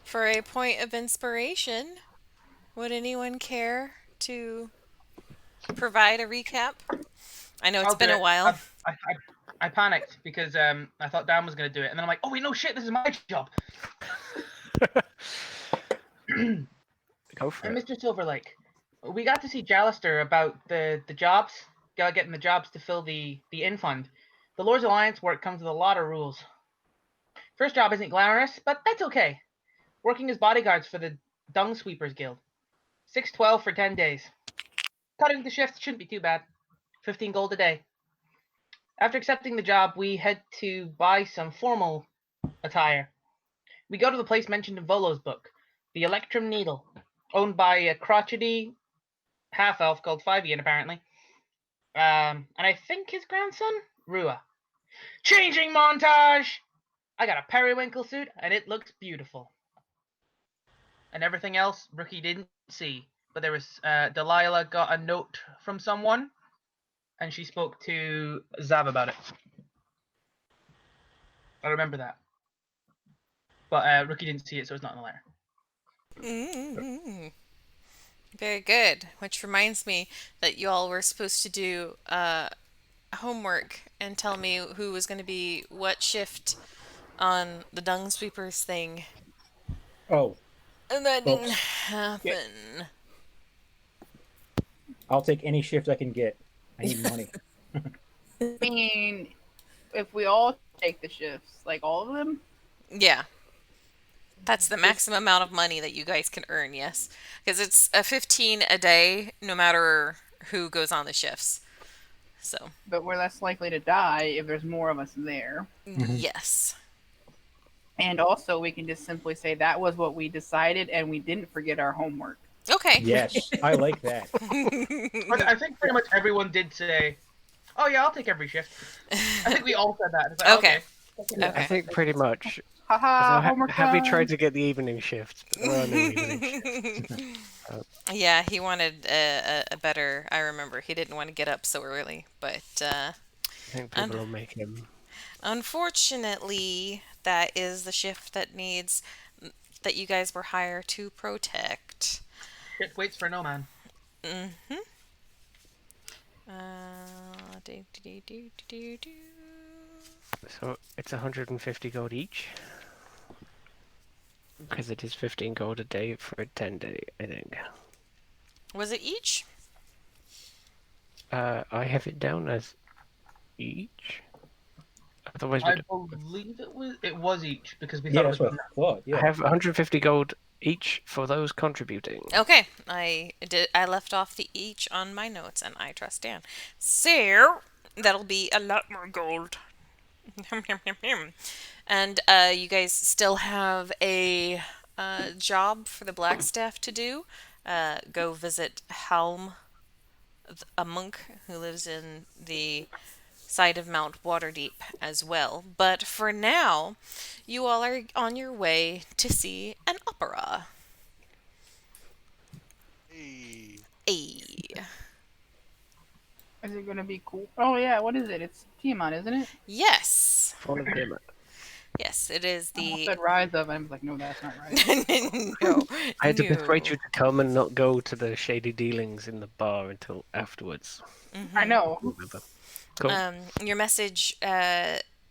For a point of inspiration, would anyone care to provide a recap? I know it's I'll do been a it. while. I panicked because I thought Dan was going to do it, and then I'm like, oh wait, no shit, this is my job. Go for And it. Mr. Silverlake, we got to see Jalister about the jobs, getting the jobs to fill the in fund. The Lord's Alliance work comes with a lot of rules. First job isn't glamorous, but that's okay. Working as bodyguards for the Dung Sweepers Guild. 612 for 10 days. Cutting the shift shouldn't be too bad. 15 gold a day. After accepting the job, we head to buy some formal attire. We go to the place mentioned in Volo's book, the Electrum Needle, owned by a crotchety half-elf called Fivian, apparently. And I think his grandson? Rua. Changing montage! I got a periwinkle suit, and it looks beautiful. And everything else, Rookie didn't see. But there was, Delilah got a note from someone, and she spoke to Zav about it. I remember that. But Rookie didn't see it, so it's not in the letter. Mm-hmm. Very good. Which reminds me that you all were supposed to do homework and tell me who was going to be what shift on the Dung Sweepers thing. Oh, And that didn't folks, happen. I'll take any shift I can get. I need money. I mean, if we all take the shifts, like all of them, Yeah. That's the maximum amount of money that you guys can earn, yes. Because it's a 15 a day no matter who goes on the shifts. So, but we're less likely to die if there's more of us there. yes. And also, we can just simply say that was what we decided, and we didn't forget our homework. Okay. Yes, I like that. I think pretty much everyone did say, oh yeah, I'll take every shift. I think we all said that. It's like, Okay. okay. Okay. I think pretty much. Haha, So homework have we done. tried to get the evening shift? But there are no evening shifts. Yeah, he wanted a better. I remember he didn't want to get up so early, but I think people will make him. unfortunately, that is the shift that you guys were hired to protect. Shit waits for no man. Mm-hmm. Do, do, do, do, do, do. So it's 150 gold each. Because it is 15 gold a day for a 10-day, I think. Was it each? I have it down as each. Otherwise, I believe it was each because we Yeah, thought it that's was what I thought. I Yeah. have 150 gold each for those contributing. Okay, I left off the each on my notes, and I trust Dan. So that'll be a lot more gold. And you guys still have a job for the black staff to do. Go visit Helm, a monk who lives in the side of Mount Waterdeep as well. But for now, you all are on your way to see an opera. Hey. A. Is it going to be cool? Oh, yeah, what is it? It's Tiamat, isn't it? Yes. Fall of Tiamat. Yes, it is I the. said Rise of, and I was like, no, that's not right. No. I had to no. persuade you to come and not go to the shady dealings in the bar until afterwards. I know. Remember? Cool. Your message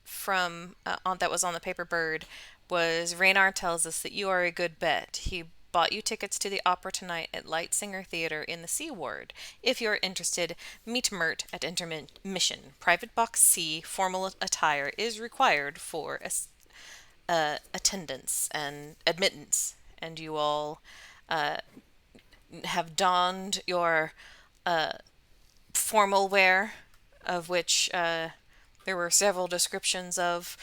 from that was on the paper bird was Raynar tells us that you are a good bet. He bought you tickets to the opera tonight at Light Singer Theater in the C Ward. If you're interested, meet Mert at intermission. Private box C formal attire is required for attendance and admittance, and you all have donned your formal wear, of which there were several descriptions of.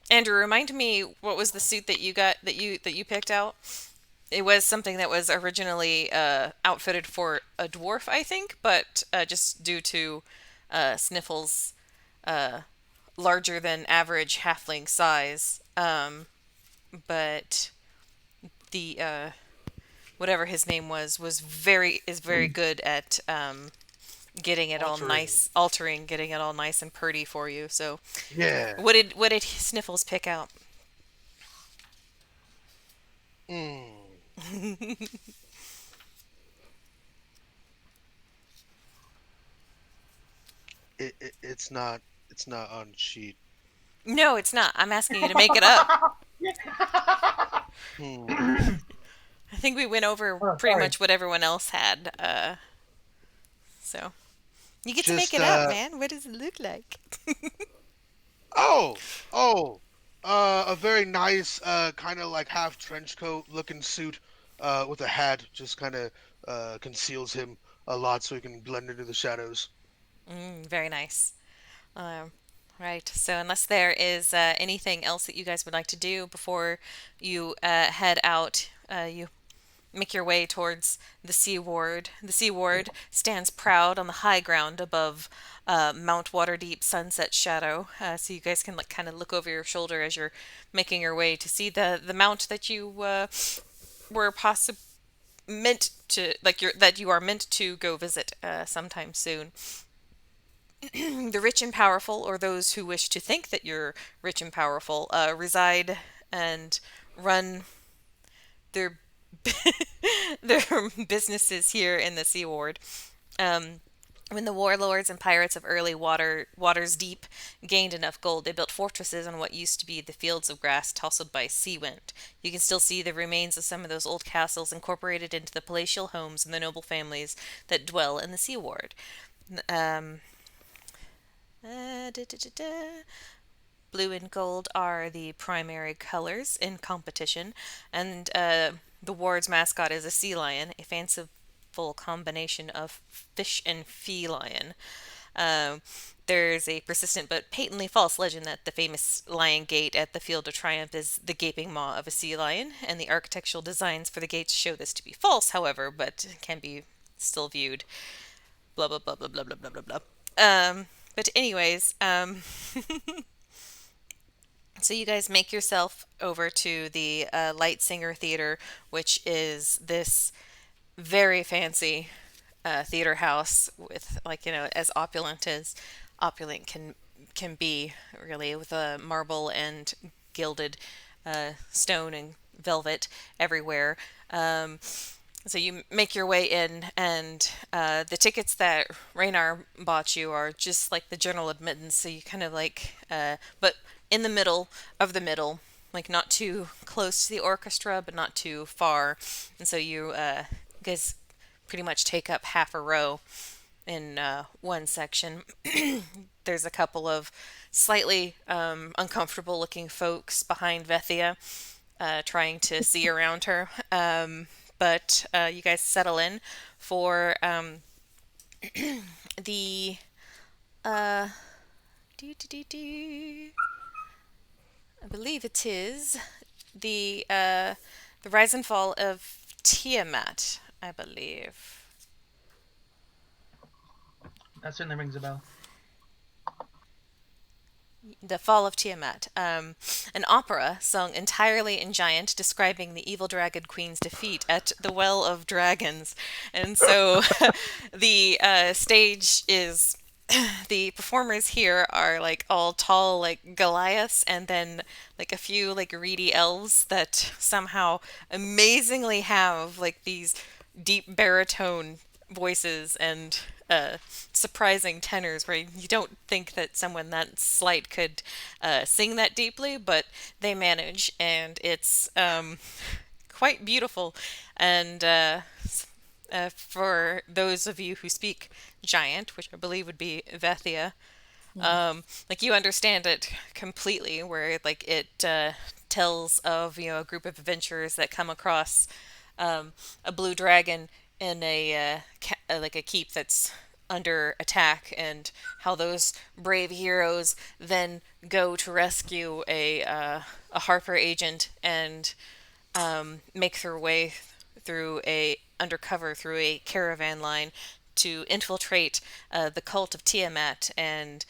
Andrew, remind me what was the suit that you got that you picked out? It was something that was originally outfitted for a dwarf, I think, but just due to Sniffle's larger than average halfling size, but the whatever his name was very good at getting it all nice, getting it all nice and pretty for you. So, Yeah. what did Sniffles pick out? It's not on sheet. No, it's not. I'm asking you to make it up. Hmm. I think we went over Oh, pretty sorry. much what everyone else had. So you get to make Just it up, man. What does it look like? oh oh a very nice kind of like half trench coat looking suit with a hat just kind of conceals him a lot so he can blend into the shadows. Very nice. Um, right. So unless there is anything else that you guys would like to do before you head out, you make your way towards the Sea Ward. The Sea Ward stands proud on the high ground above Mount Waterdeep Sunset Shadow. So you guys can like kind of look over your shoulder as you're making your way to see the mount that you were possibly meant to like your that you are meant to go visit sometime soon. The rich and powerful, or those who wish to think that you're rich and powerful, reside and run their their businesses here in the Sea Ward. Um, when the warlords and pirates of early waters deep gained enough gold, they built fortresses on what used to be the fields of grass tousled by sea wind. You can still see the remains of some of those old castles incorporated into the palatial homes and the noble families that dwell in the Sea Ward. Um, da, da, da, da. Blue and gold are the primary colors in competition, and the ward's mascot is a sea lion, a fanciful combination of fish and feline. Um, there's a persistent but patently false legend that the famous lion gate at the Field of Triumph is the gaping maw of a sea lion, and the architectural designs for the gates show this to be false, however, but can be still viewed. Blah blah blah blah blah blah blah blah blah. But anyways, so you guys make yourself over to the Light Singer Theater, which is this very fancy theater house with like as opulent can be really with a marble and gilded stone and velvet everywhere. So you make your way in, and the tickets that Raynar bought you are just like the general admittance. So you kind of like, but in the middle of the middle, like not too close to the orchestra, but not too far. And so you guys pretty much take up half a row in one section. There's a couple of slightly uncomfortable looking folks behind Vethia trying to see around her. But you guys settle in for the uh, I believe it is the rise and fall of Tiamat. I believe. That certainly rings a bell. The Fall of Tiamat, an opera sung entirely in Giant describing the evil dragon queen's defeat at the Well of Dragons. And so the stage is. The performers here are like all tall, like Goliaths, and then like a few like reedy elves that somehow amazingly have like these deep baritone voices and surprising tenors where you don't think that someone that slight could sing that deeply, but they manage, and it's quite beautiful. And for those of you who speak Giant, which I believe would be Vethia, like you understand it completely, where like it tells of a group of adventurers that come across a blue dragon in like a keep that's under attack, and how those brave heroes then go to rescue a Harper agent and make their way through a undercover through a caravan line to infiltrate the cult of Tiamat. And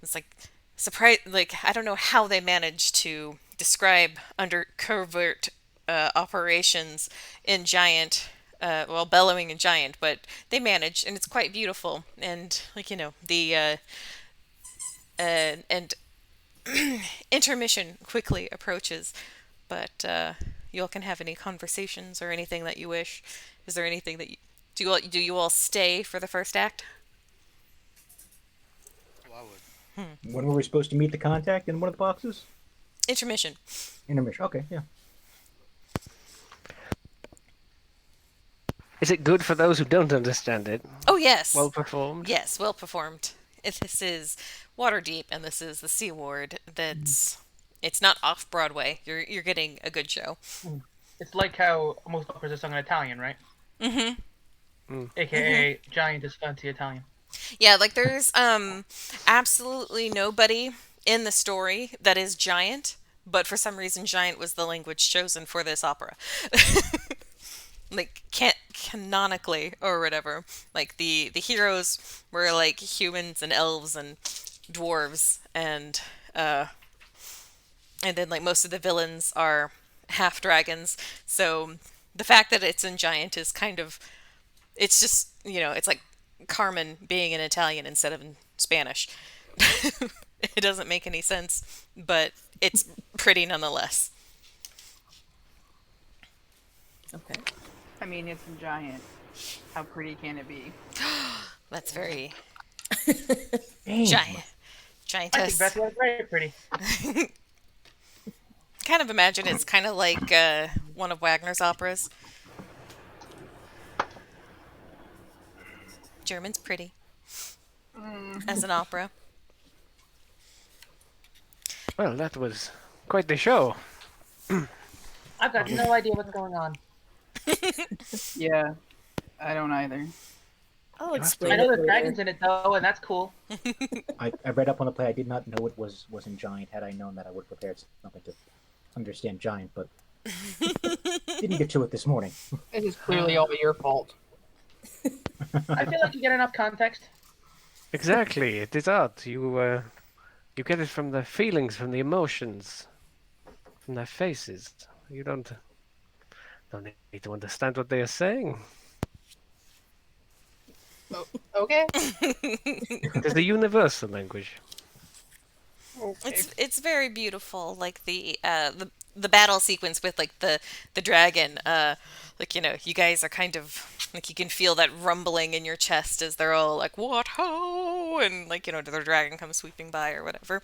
it's like surprise, like I don't know how they managed to describe under covert operations in Giant, well, bellowing in Giant, but they manage, and it's quite beautiful. And like the and intermission quickly approaches, but you all can have any conversations or anything that you wish. Is there anything that do you all stay for the first act? Oh, I would. When were we supposed to meet the contact in one of the boxes? Intermission. Intermission. Okay, yeah. Is it good for those who don't understand it? Oh yes. Well performed? Yes, well performed. If this is Waterdeep and this is the Sea Ward, it's not off Broadway. You're getting a good show. It's like how most operas are sung in Italian, right? Mhm. AKA Giant is fancy Italian. Yeah, like there's absolutely nobody in the story that is giant, but for some reason giant was the language chosen for this opera. Like can't canonically or whatever. Like the heroes were like humans and elves and dwarves and then like most of the villains are half dragons. So the fact that it's in giant is kind of it's just, it's like Carmen being in Italian instead of in Spanish. It doesn't make any sense, but it's pretty nonetheless. Okay. I mean, it's a giant. How pretty can it be? That's very Damn. giant. I think Giantess. that's very pretty. Kind of imagine it's kind of like one of Wagner's operas. German's pretty as an opera. Well, that was quite the show. I've got no idea what's going on. Yeah, I don't either. I'll I explain know it there's later. dragons in it though, and that's cool. I read up on the play. I did not know it was in Giant. Had I known that, I would have prepared something to understand Giant, but didn't get to it this morning. It is clearly all your fault. I feel like you get enough context. Exactly, it is art. You get it from the feelings, from the emotions, from their faces. You don't need to understand what they are saying. Okay. It is the universal language. It's very beautiful, like the battle sequence with like the dragon. Like you guys are kind of like you can feel that rumbling in your chest as they're all like what ho and like the dragon comes sweeping by or whatever.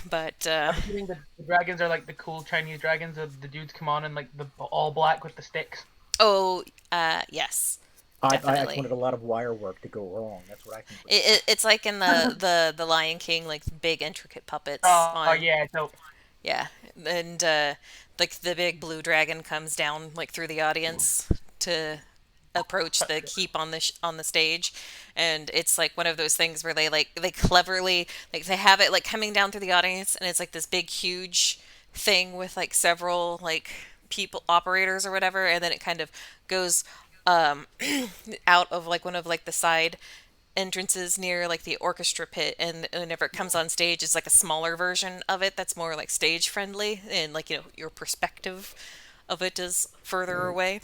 But I'm assuming the dragons are like the cool Chinese dragons. The dudes come on in like the all black with the sticks. oh yes, I definitely. wanted a lot of wire work to go wrong. That's what I think. It's like in the Lion King, like big intricate puppets. Oh yeah, dope. Yeah, and like the big blue dragon comes down like through the audience to approach the keep on on the stage, and it's like one of those things where they cleverly like they have it like coming down through the audience, and it's like this big huge thing with like several like people operators or whatever, and then it kind of goes um out of like one of like the side entrances near like the orchestra pit, and whenever it comes on stage it's like a smaller version of it that's more like stage friendly, and like your perspective of it is further away.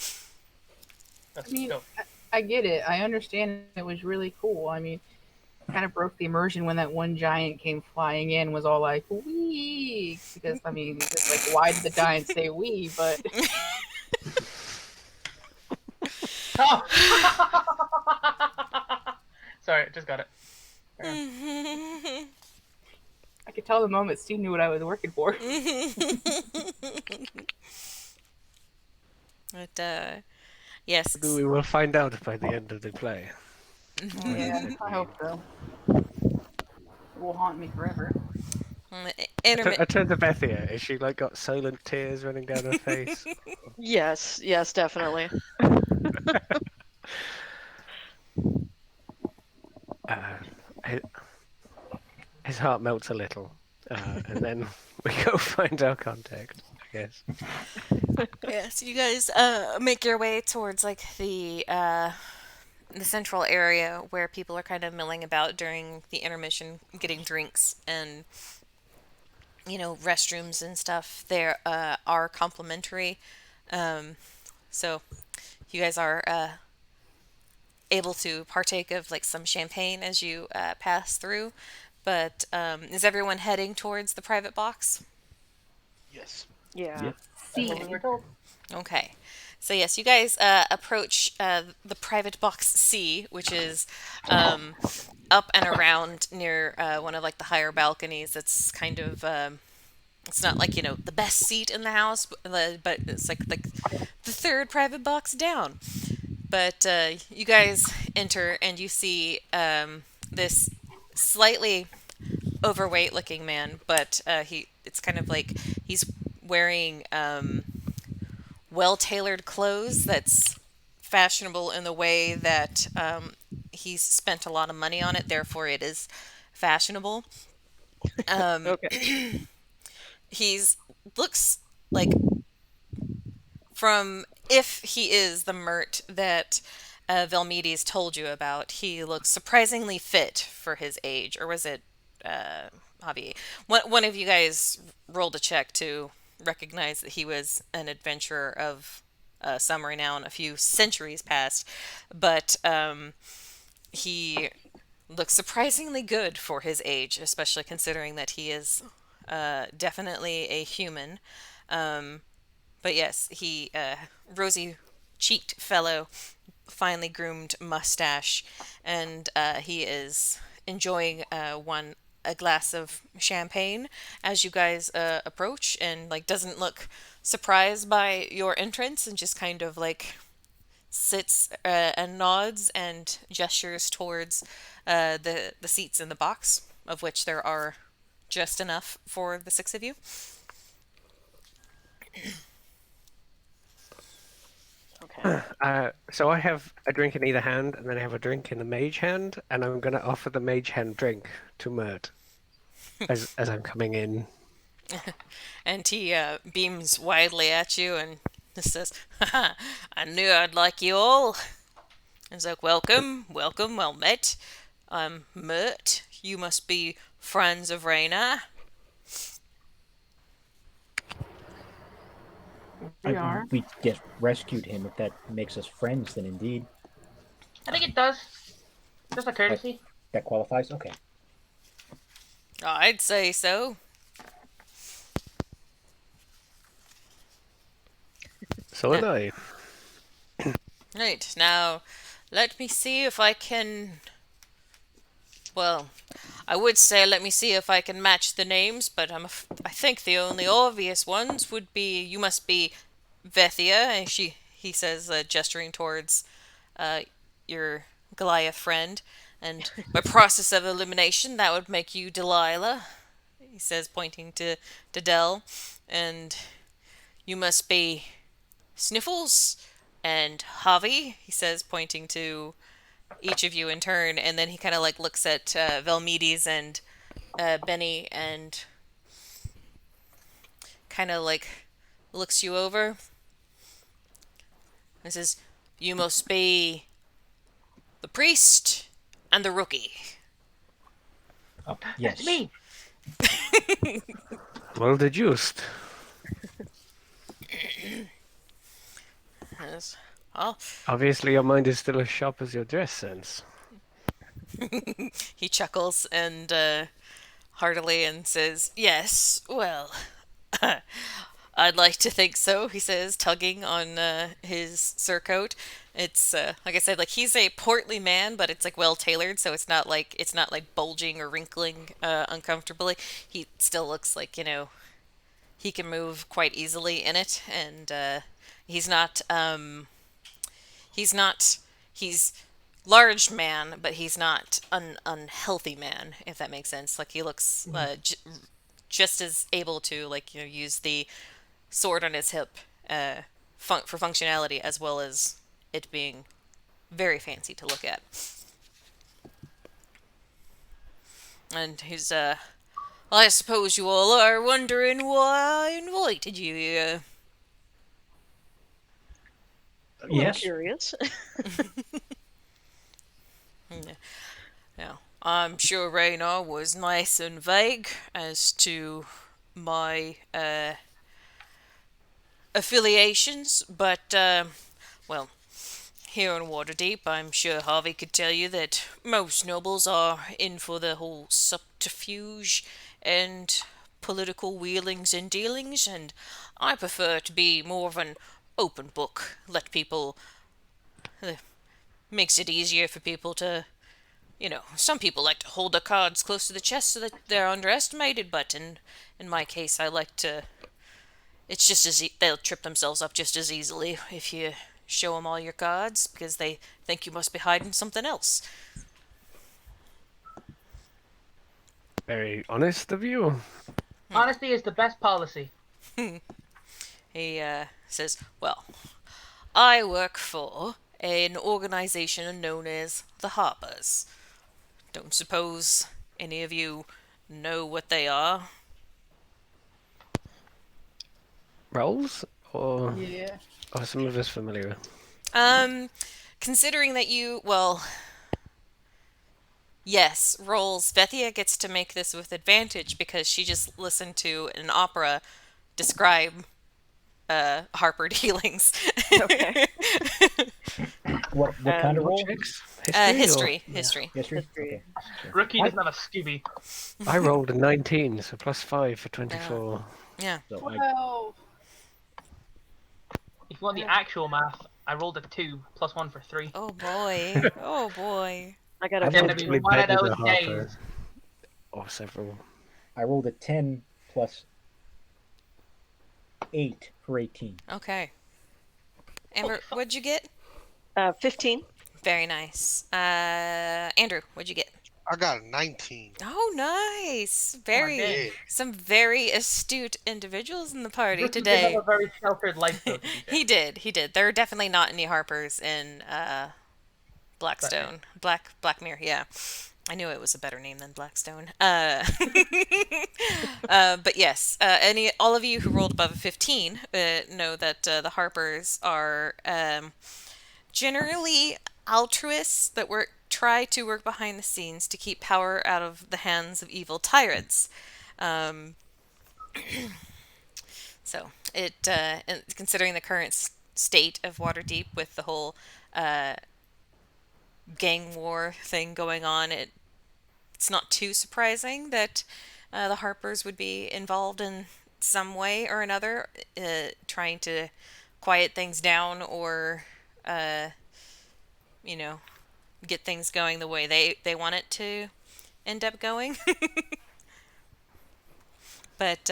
That's I mean, dope. I get it. I understand it was really cool. I mean, kind of broke the immersion when that one giant came flying in, was all like, wee. Because, I mean, it's like, why did the giant say wee? But Oh. Sorry, just got it. I could tell the moment Steve knew what I was working for. But yes, We will find out by the end of the play. Yeah, I hope so. It will haunt me forever. I turned to Bethia. Is she like got silent tears running down her face? Yes, definitely. Hi- His heart melts a little, and then we go find our contact, I guess. yeah, so you guys make your way towards like the central area where people are kind of milling about during the intermission, getting drinks and restrooms and stuff. There are complimentary, so you guys are able to partake of like some champagne as you pass through. But is everyone heading towards the private box? Yes. Yeah. Yep. That's what we were told. Okay. So yes, you guys approach the private box C, which is up and around near one of like the higher balconies. It's kind of it's not like the best seat in the house, but it's like the third private box down. But you guys enter and you see this slightly overweight looking man, but it's kind of like he's wearing well tailored clothes that's fashionable in the way that he's spent a lot of money on it, therefore it is fashionable. Um, Okay. he's looks like from if he is the Mert that Velmedes told you about, he looks surprisingly fit for his age. Or was it Javi? One of you guys rolled a check to recognize that he was an adventurer of some renown a few centuries past, but he looks surprisingly good for his age, especially considering that he is definitely a human. Um, but yes, he rosy cheeked fellow, finely groomed mustache, and he is enjoying one a glass of champagne as you guys approach, and like doesn't look surprised by your entrance, and just kind of like sits and nods and gestures towards the seats in the box, of which there are just enough for the six of you. Okay. So I have a drink in either hand, and then I have a drink in the mage hand, and I'm going to offer the mage hand drink to Mert as I'm coming in. And he beams widely at you and says, "Haha, I knew I'd like you all." And he's like, "Welcome, welcome, well met. I'm Mert. You must be friends of Raina." We are. We just rescued him. If that makes us friends, then indeed I think it does. Just a courtesy. that qualifies. Okay. I'd say so. So am I. Right, now, let me see if I can. Well, I would say let me see if I can match the names, but I think the only obvious ones would be you must be Vethia, and he says, gesturing towards uh, your Goliath friend, and by process of elimination, that would make you Delilah. He says, pointing to Dell, and you must be Sniffles and Javi. He says, pointing to each of you in turn, and then he kind of like looks at Velmedes and Benny and kind of like looks you over and says, "You must be the priest and the rookie." That's Yes. me. Well deduced. Yes. Well, Obviously, your mind is still as sharp as your dress sense. he chuckles and heartily and says, "Yes, well, I'd like to think so," he says, tugging on his surcoat. It's like I said, like he's a portly man, but it's like well tailored, so it's not like bulging or wrinkling uncomfortably. He still looks like he can move quite easily in it, and he's not he's not he's large man, but he's not an unhealthy man, if that makes sense. Like he looks just as able to use the sword on his hip for functionality, as well as it being very fancy to look at. And he's well, I suppose you all are wondering why I invited you here. A little Yes. curious. Now, I'm sure Raynar was nice and vague as to my affiliations, but well, here in Waterdeep, I'm sure Harvey could tell you that most nobles are in for the whole subterfuge and political wheelings and dealings, and I prefer to be more of an open book. Let people makes it easier for people to, some people like to hold their cards close to the chest so that they're underestimated, but in my case, I like to. It's just they'll trip themselves up just as easily if you show them all your cards because they think you must be hiding something else. Very honest of you. Honesty is the best policy. He says, "Well, I work for an organization known as the Harpers. Don't suppose any of you know what they are?" Rolls? Or Yeah. are some of us familiar? Considering that yes, rolls. Bethia gets to make this with advantage because she just listened to an opera describe Harper dealings. Okay. What kind of And roll? Checks? History? History, Or... history. History. History. Okay. Rookie doesn't have a Scooby. I rolled a 19, so +5 for 24. Yeah. So I, 12. If you want the actual math, I rolled a 2 plus 1 for 3. Oh boy. Oh boy. I got a I've Gonna fifteen. be actually one of bedded those a Harper. days. Or several. I rolled a 10 plus 8 for 18. Okay. Amber, what'd you get? 15. Very nice. Andrew, what'd you get? I got a 19. Oh, nice. Yeah. Some very astute individuals in the party Rookie did today. have a very sheltered life, though, to be fair. He did. There are definitely not any Harpers in Blackstone. Blackmere, yeah. I knew it was a better name than Blackstone. But yes, all of you who rolled above a 15 know that the Harpers are generally altruists that try to work behind the scenes to keep power out of the hands of evil tyrants. So and considering the current state of Waterdeep with the whole gang war thing going on, it's not too surprising that the Harpers would be involved in some way or another, trying to quiet things down or, you know, get things going the way they want it to end up going. But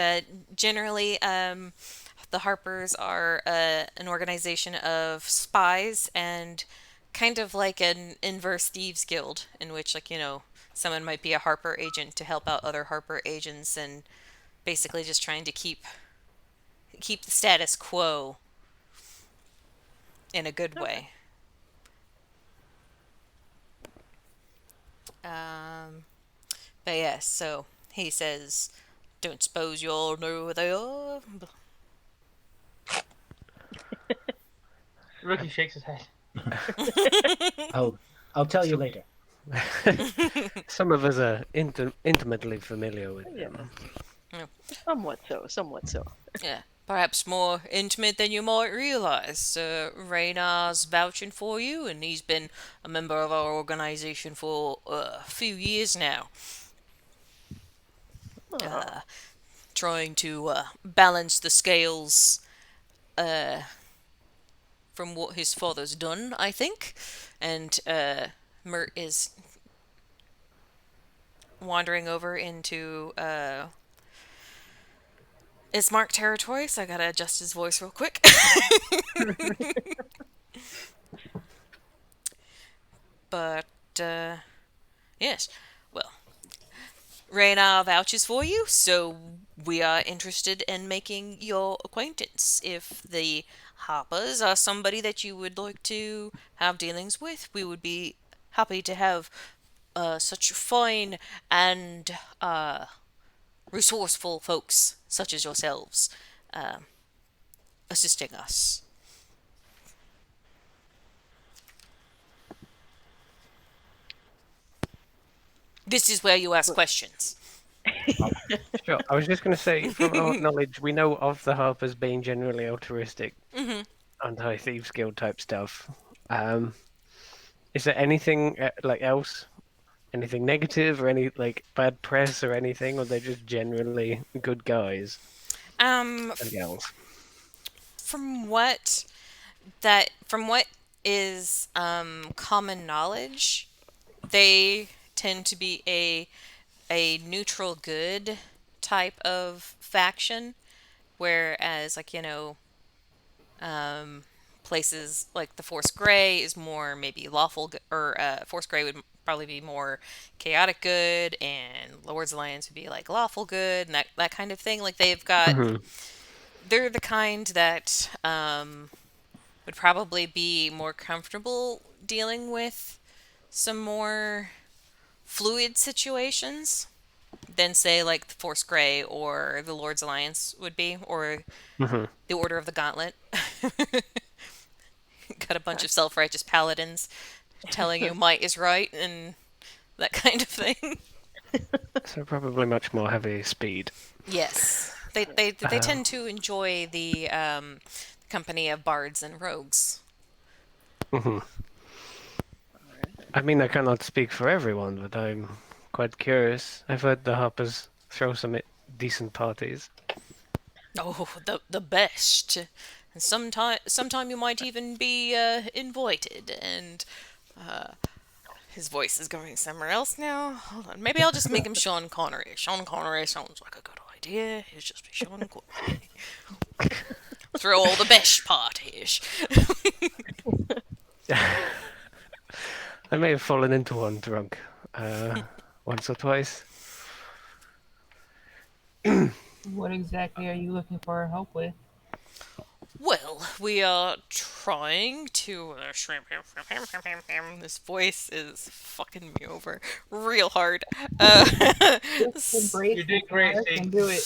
generally, the Harpers are an organization of spies and kind of like an inverse thieves guild, in which, like, someone might be a Harper agent to help out other Harper agents, and basically just trying to keep the status quo in a good way. But yes, so he says, "Don't suppose you all know who they are?" Rookie shakes his head. I'll tell you later. Some of us are intimately familiar with them. Somewhat so. Somewhat so. Yeah, perhaps more intimate than you might realize. Raynar's vouching for you, and he's been a member of our organization for a few years now. Trying to balance the scales from what his father's done, I think. And Mert is wandering over into Ismark territory, so I gotta adjust his voice real quick. But, yes. Well, Rayna vouches for you, so we are interested in making your acquaintance. If the Harpers are somebody that you would like to have dealings with, we would be happy to have such fine and resourceful folks such as yourselves assisting us. This is where you ask questions. Sure. I was just going to say, from our knowledge, we know of the Harpers being generally altruistic, anti-thieves guild type stuff. Is there anything else? Anything negative or any bad press or anything, or they're just generally good guys Um, and gals? from what is common knowledge, they tend to be a neutral good type of faction, whereas like um, places like the Force Grey is more maybe or Force Grey would probably be more chaotic good, and Lord's Alliance would be like lawful good, and that kind of thing. Like Hmm. they're the kind that would probably be more comfortable dealing with some more fluid situations than say like the Force Grey or the Lord's Alliance would be, or Hmm. the Order of the Gauntlet. Got a bunch of self-righteous paladins telling you might is right and that kind of thing. So probably much more heavy speed. Yes, they Uh, tend to enjoy the company of bards and rogues. mhm. I mean, I cannot speak for everyone, but I'm quite curious. I've heard the Harpers throw some decent parties. Oh, the best. And sometime you might even be invited. And his voice is going somewhere else now. Hold on, maybe I'll just make him Sean Connery. Sean Connery sounds like a good idea. He's just be Sean Connery. Throw all the best parties. I may have fallen into one drunk once or twice. What exactly are you looking for help with? Well, we are trying to. This voice is fucking me over real hard. Just embrace You did it, great, Alex, Steve. and do it.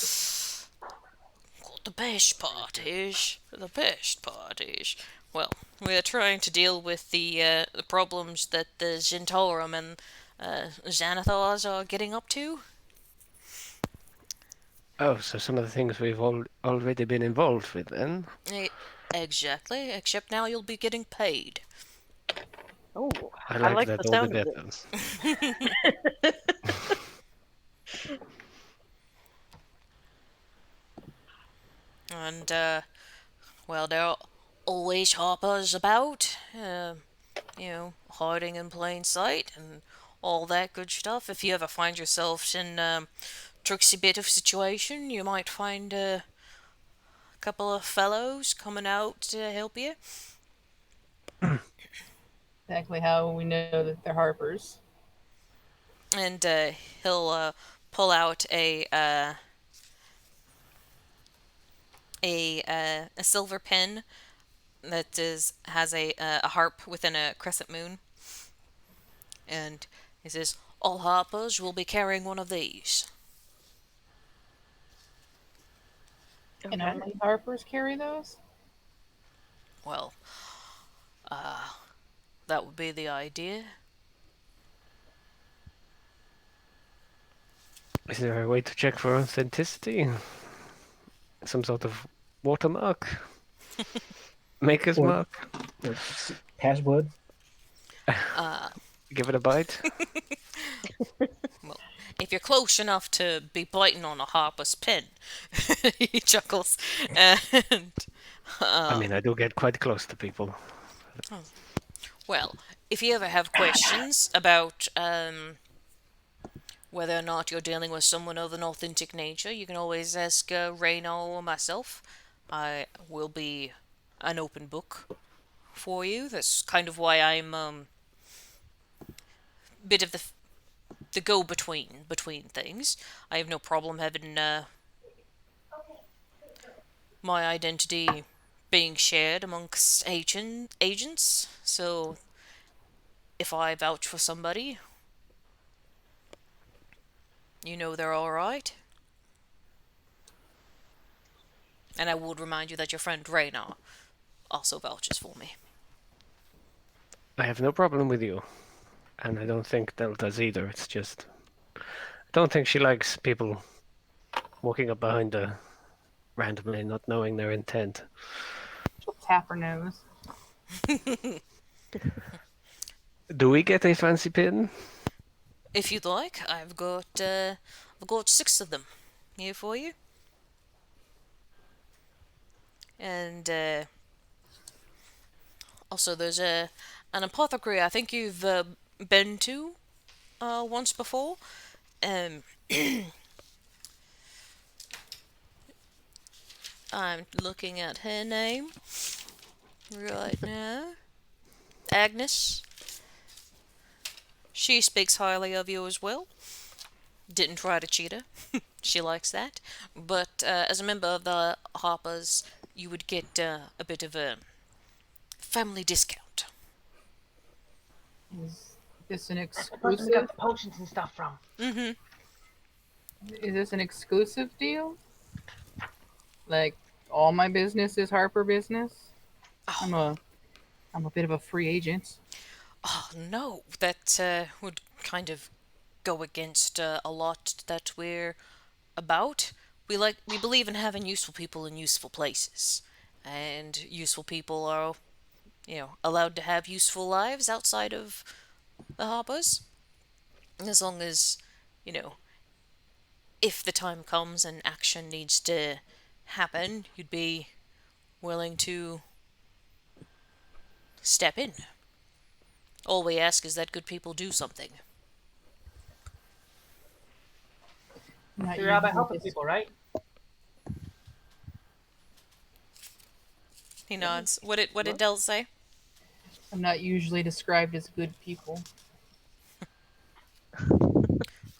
The best parties. The best parties. Well, we are trying to deal with the problems that the Zhentarim and Xanathars are getting up to. Oh, so some of the things we've already been involved with then. Eh, exactly, except now you'll be getting paid. Oh, I I like like that the all the sound of better. this. And, well, there are always hoppers about, hiding in plain sight and all that good stuff. If you ever find yourself in tricksy bit of situation, you might find a couple of fellows coming out to help you. Exactly how we know that they're Harpers. And he'll pull out a silver pin that has a harp within a crescent moon, and he says, "All harpers will be carrying one of these." And Okay. only Harpers carry those? Well, that would be the idea. Is there a way to check for authenticity? Some sort of watermark? Maker's Or, mark? or password. Uh, Give it a bite? well, if you're close enough to be biting on a harper's pin, he chuckles, and I mean, I do get quite close to people. well, if you ever have questions about whether or not you're dealing with someone of an authentic nature, you can always ask Reyna or myself. I will be an open book for you. That's kind of why I'm bit of the go between things. I have no problem having my identity being shared amongst agents. So if I vouch for somebody, you know they're all right. And I would remind you that your friend Reyna also vouches for me. I have no problem with you. And I don't think Del does either. It's just. I don't think she likes people walking up behind her randomly, not knowing their intent. She'll tap her nose. Do we get a fancy pin? If you'd like, I've got 6 of them here for you. And also, there's an apothecary I think you've been to once before. Um, I'm looking at her name right now. Agnes. She speaks highly of you as well. Didn't try to cheat her. She likes that. But as a member of the Harpers, you would get a bit of a family discount. Is this an The person we exclusive? got the potions and stuff from. Mm-hmm. Is this an exclusive deal? Like all my business is Harper business? I'm Oh, a bit of a free agent. oh no, that would kind of go against a lot that we're about. We believe in having useful people in useful places, and useful people are allowed to have useful lives outside of the Harpers, as long as you know if the time comes and action needs to happen, you'd be willing to step in. All we ask is that good people do something. Not So you're out about usually helping dis- people, right? He nods. What did Dell say? I'm not usually described as good people.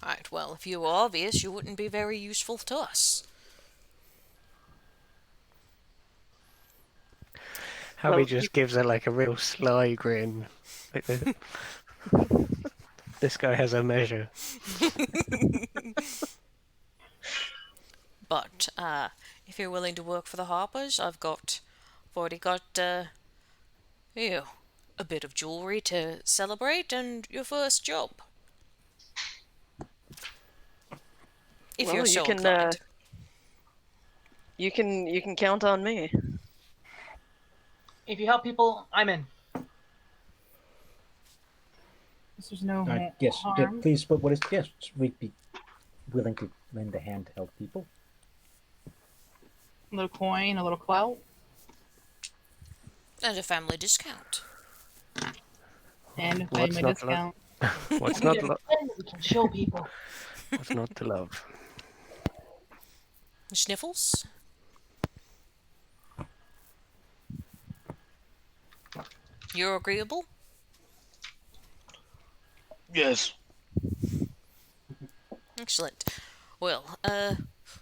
Alright, well, if you were obvious, you wouldn't be very useful to us. Harry Well, just gives her like a real sly grin. Like this guy has a measure. But if you're willing to work for the Harpers, I've already got you a bit of jewelry to celebrate and your first job. If well, you're you so can inclined. you can count on me. If you help people, I'm in. There's no Yes, harm. please. But what is? Yes, we'd be willing to lend a hand to help people. A little coin, a little clout, And a family discount. and if I What's my not to love? discount. What's We not need to a love? friend that we can show people. What's not to love? Sniffles? You're agreeable? Yes. Excellent. Well,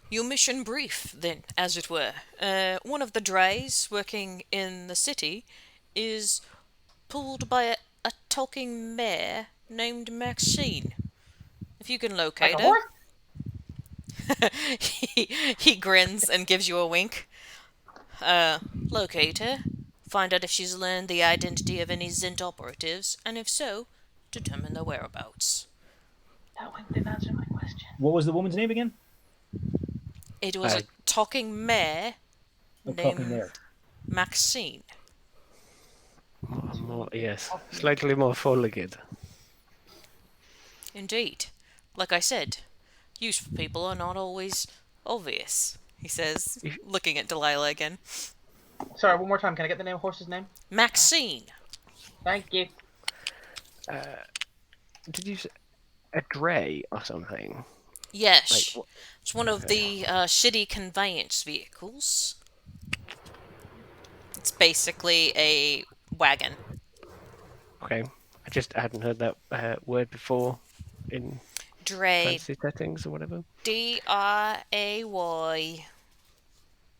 your mission brief, then, as it were. One of the drays working in the city is pulled by a talking mare named Maxine. If you can Like locate a her. horse? he grins and gives you a wink. Locate her. Find out if she's learned the identity of any Zint operatives, and if so, determine their whereabouts. That one didn't answer my question. What was the woman's name again? It was a talking mare Oh, talking named there. Maxine. Yes, slightly more foliated. Indeed. Like I said, useful people are not always obvious, he says, looking at Delilah again. Sorry, one more time. Can I get the horse's name? Maxine. Thank you. Did you say a dray or something? Yes. Like, It's one of the shitty conveyance vehicles. It's basically a wagon. okay, I just hadn't heard that word before in Dray. fancy settings or whatever. Dray.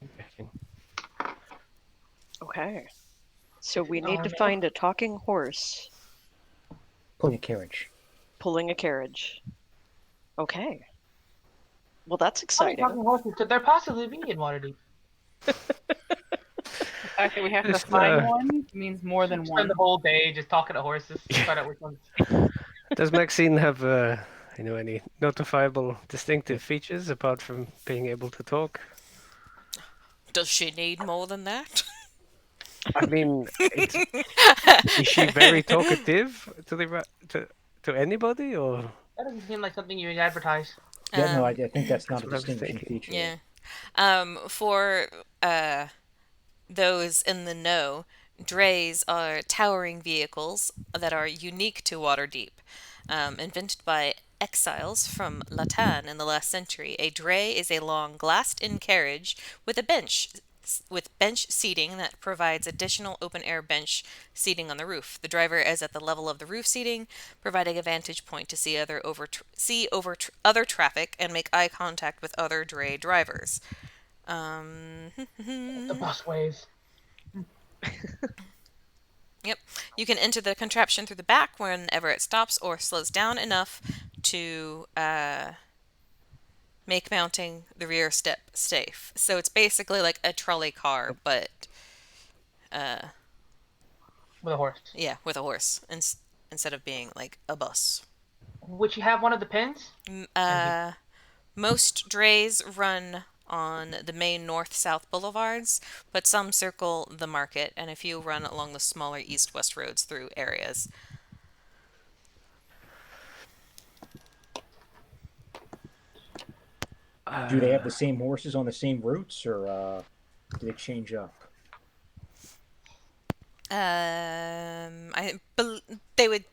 Okay. Okay. So we need to find a talking horse Pulling a carriage. pulling a carriage. Okay. Well, that's How many exciting. talking horses could there possibly be in Waterdeep? The fact that we have to Just, find one means more than one. Spend the whole day just talking to horses. Find out which ones. Does Maxine have any notifiable distinctive features apart from being able to talk? Does she need more than that? I mean, is she very talkative to anybody, or That doesn't seem like something you would advertise. Yeah, no, I think that's not That's a what I was distinguishing thinking. feature. Yeah. For those in the know, drays are towering vehicles that are unique to Waterdeep. Invented by exiles from Latan in the last century, a dray is a long glassed-in carriage with bench seating that provides additional open-air bench seating on the roof. The driver is at the level of the roof seating, providing a vantage point to see over other traffic and make eye contact with other dray drivers. Um, The busways. Yep. You can enter the contraption through the back whenever it stops or slows down enough to make mounting the rear step safe. So it's basically like a trolley car, but uh, With a horse. yeah, with a horse instead of being like a bus. Would you have one of the pins? Most drays run on the main north-south boulevards, but some circle the market, and a few run along the smaller east-west roads through areas. Do they have the same horses on the same routes, or do they change up? They would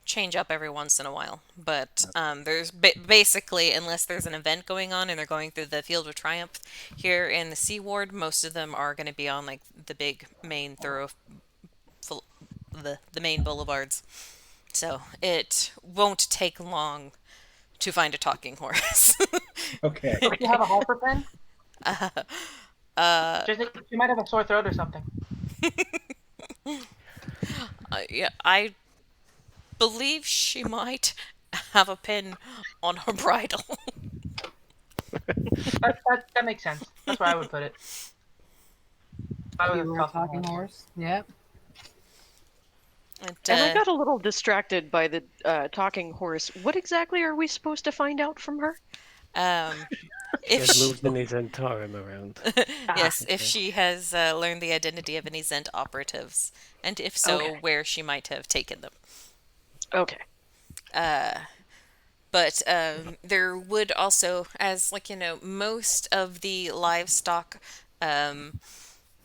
change up every once in a while, but there's basically, unless there's an event going on and they're going through the Field of Triumph here in the Sea Ward, most of them are going to be on like the big main the main boulevards. So it won't take long to find a talking horse. Okay. Do you have a halter pin? uh, She might have a sore throat or something. yeah, I believe she might have a pin on her bridle. That makes sense. That's where I would put it. I You was were a talking horse. Yep. And I got a little distracted by the talking horse. What exactly are we supposed to find out from her? He If has she, moved any Zentarum around. yes, if okay. she has learned the identity of any Zent operatives, and if so, Okay. where she might have taken them. Okay. But there would also, as like most of the livestock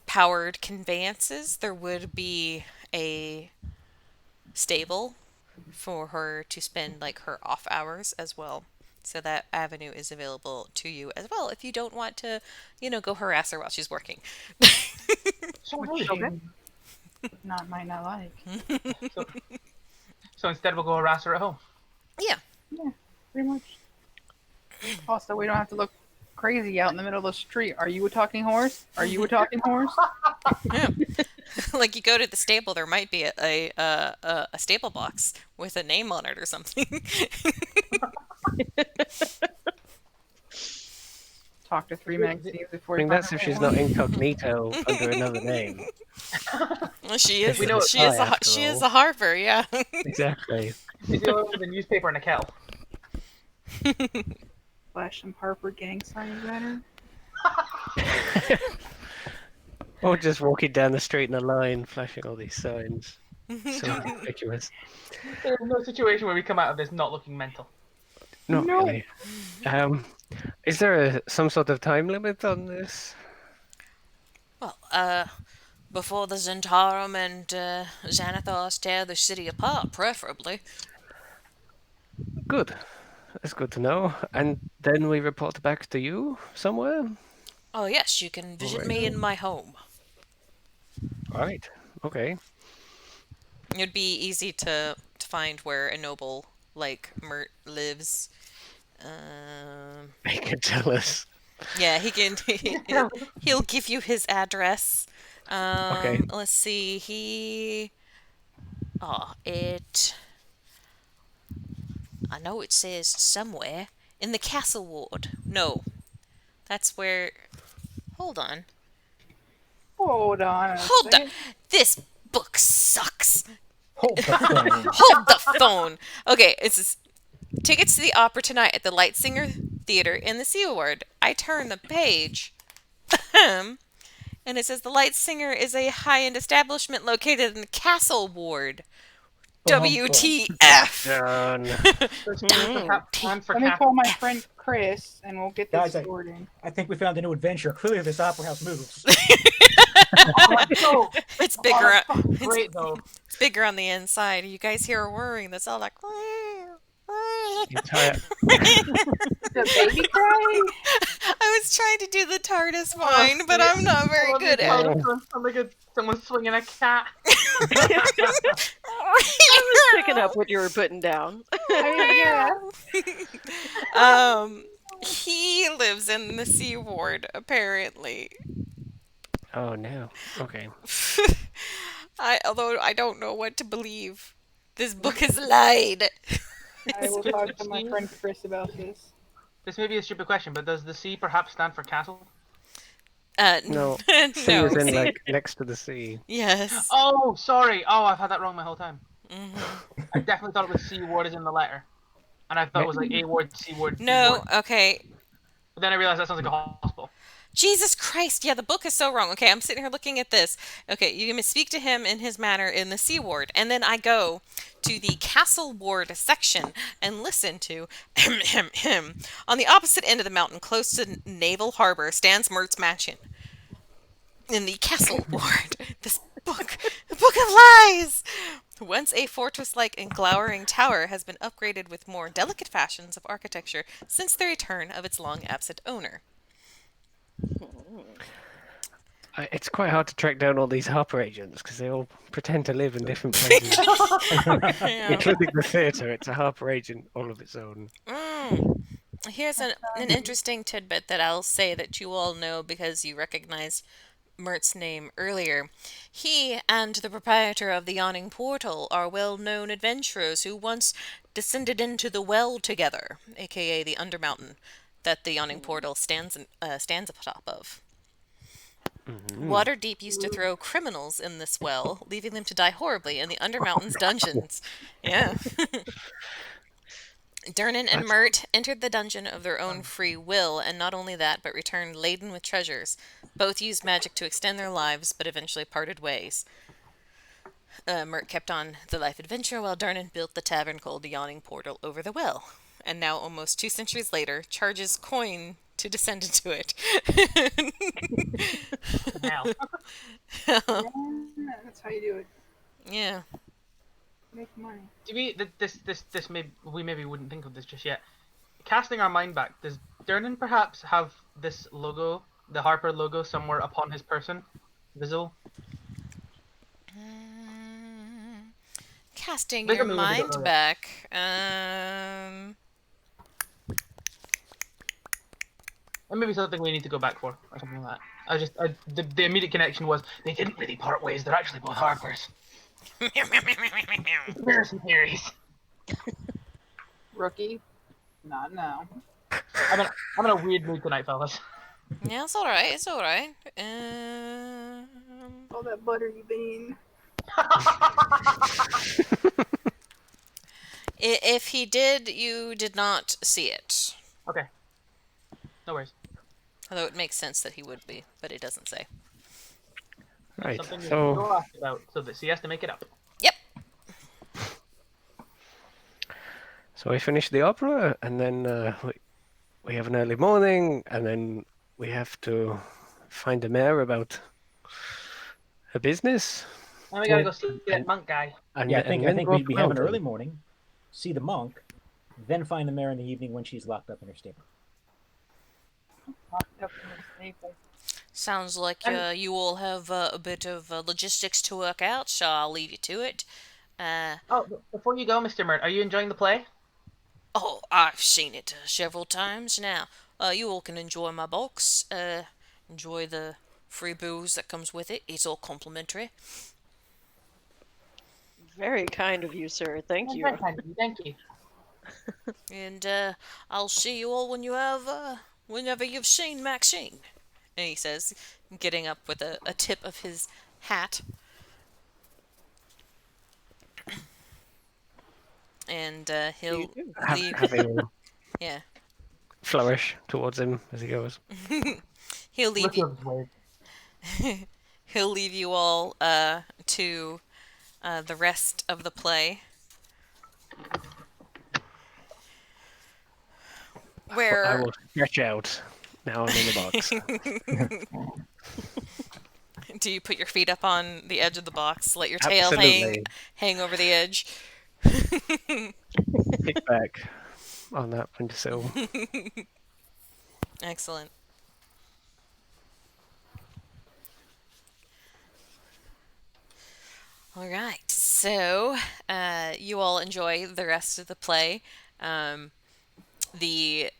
powered conveyances, there would be a stable for her to spend like her off hours as well. So that avenue is available to you as well if you don't want to, go harass her while she's working. So Which rude. she might not like. So instead we'll go harass her at home. Yeah. Yeah, pretty much. Also, we don't have to look crazy out in the middle of the street. Are you a talking horse? Are you a talking horse? Yeah. Like you go to the stable, there might be a stable box with a name on it or something. Talk to 3 magazines I before mean, you find that's the if right she's one. not incognito under another name. Well, she is. We know it's She is. after She is all. a Harper. Yeah. Exactly. She's the only one with a newspaper and a kettle. Flash some Harper gang signs at her. Or just walking down the street in a line, flashing all these signs. So ridiculous. There's no situation where we come out of this not looking mental. Not No. really. Is there some sort of time limit on this? Well, before the Zentarum and Xanathars tear the city apart, preferably. Good. That's good to know. And then we report back to you somewhere? Oh yes, you can visit me in my home. Right. Okay. It'd be easy to find where a noble like Mert lives. They can tell us. Yeah, he can. He'll give you his address. Okay. Let's see. I know it says somewhere in the castle ward. No, that's where. Hold on. Hold on. Hold on. This book sucks. Hold the phone. Hold the phone. Okay, it's tickets to the opera tonight at the Lightsinger Theater in the Sea Ward. I turn the page. And it says the Lightsinger is a high-end establishment located in the Castle Ward. WTF? Done. Time for Let me cap. call my friend Chris, and we'll get this Guys, sorted. I think we found a new adventure. Clearly, this opera house moves. Let's go. It's Oh, bigger. that's fucking It's, great though. it's bigger on the inside. You guys hear a whirring that's all like. Entire. The baby cry? I was trying to do the TARDIS whine, but I'm not very good at it. Sounds like someone's swinging a cat. I was picking up what you were putting down. Yeah. He lives in the Sea Ward, apparently. Oh no. Okay. Although I don't know what to believe. This book has lied. I will talk to my friend Chris about this. This may be a stupid question, but does the C perhaps stand for castle? No. no. Sea is in like next to the sea. Yes. Oh, sorry. Oh, I've had that wrong my whole time. Mhm. I definitely thought it was C ward as in the letter. And I thought it was like A ward, C ward, C No, ward. okay. But then I realized that sounds like a hospital. Jesus Christ, yeah, the book is so wrong. Okay, I'm sitting here looking at this. Okay, you can speak to him in his manner in the Sea Ward, and then I go to the Castle Ward section and listen to him. On the opposite end of the mountain, close to Naval Harbor, stands Mert's mansion. In the Castle Ward, this book, the Book of Lies! Once a fortress-like and glowering tower has been upgraded with more delicate fashions of architecture since the return of its long-absent owner. It's quite hard to track down all these Harper agents because they all pretend to live in different places, Yeah. including the theatre. It's a Harper agent all of its own. Here's an interesting tidbit that I'll say that you all know because you recognized Mert's name earlier. He and the proprietor of the Yawning Portal are well-known adventurers who once descended into the well together, aka the Undermountain, that the Yawning Portal stands atop of. Waterdeep used to throw criminals in this well, leaving them to die horribly in the Undermountain's dungeons. Yeah. Durnan and Mert entered the dungeon of their own free will, and not only that, but returned laden with treasures. Both used magic to extend their lives, but eventually parted ways. Mert kept on the life adventure, while Durnan built the tavern called the Yawning Portal over the well. And now, almost 2 centuries later, charges coin to descend into it. Now, Yeah, that's how you do it. Yeah. Make money. this we maybe wouldn't think of this just yet. Casting our mind back, does Durnan perhaps have this logo, the Harper logo, somewhere upon his person, visible? Casting This your is maybe we don't mind know back. And maybe something we need to go back for, or something like that. The immediate connection was they didn't really part ways. They're actually both Harpers. Conspiracy theories. Rookie? Not now. I'm in a weird mood tonight, fellas. Yeah, it's alright. It's alright. All that buttery bean. If he did, you did not see it. Okay. No worries. Although it makes sense that he would be, but it doesn't say. Right. Something that So you'll ask about, so that she has to make it up. Yep. we finish the opera, and then we have an early morning, and then we have to find the mayor about her business. And we gotta go see that monk guy. And, Yeah, I and think then we have an Weldon. early morning, see the monk, then find the mayor in the evening when she's locked up in her stable. Locked up in the staple. Sounds like you all have a bit of logistics to work out, so I'll leave you to it. Oh, before you go, Mr. Mert, are you enjoying the play? Oh, I've seen it several times now. You all can enjoy my box. Enjoy the free booze that comes with it. It's all complimentary. Very kind of you, sir. Thank you. Very kind of you, thank you. And I'll see you all when you have, whenever you've seen Maxine. And he says, getting up with a tip of his hat. And he'll You do. leave. Having a Yeah, flourish towards him as he goes. he'll leave Look you. of his way. He'll leave you all to the rest of the play. I where will stretch out. Now I'm in the box. do you put your feet up on the edge of the box, let your tail Absolutely. hang over the edge? Kick back on that windowsill. Excellent. All right. So, you all enjoy the rest of the play. Um, the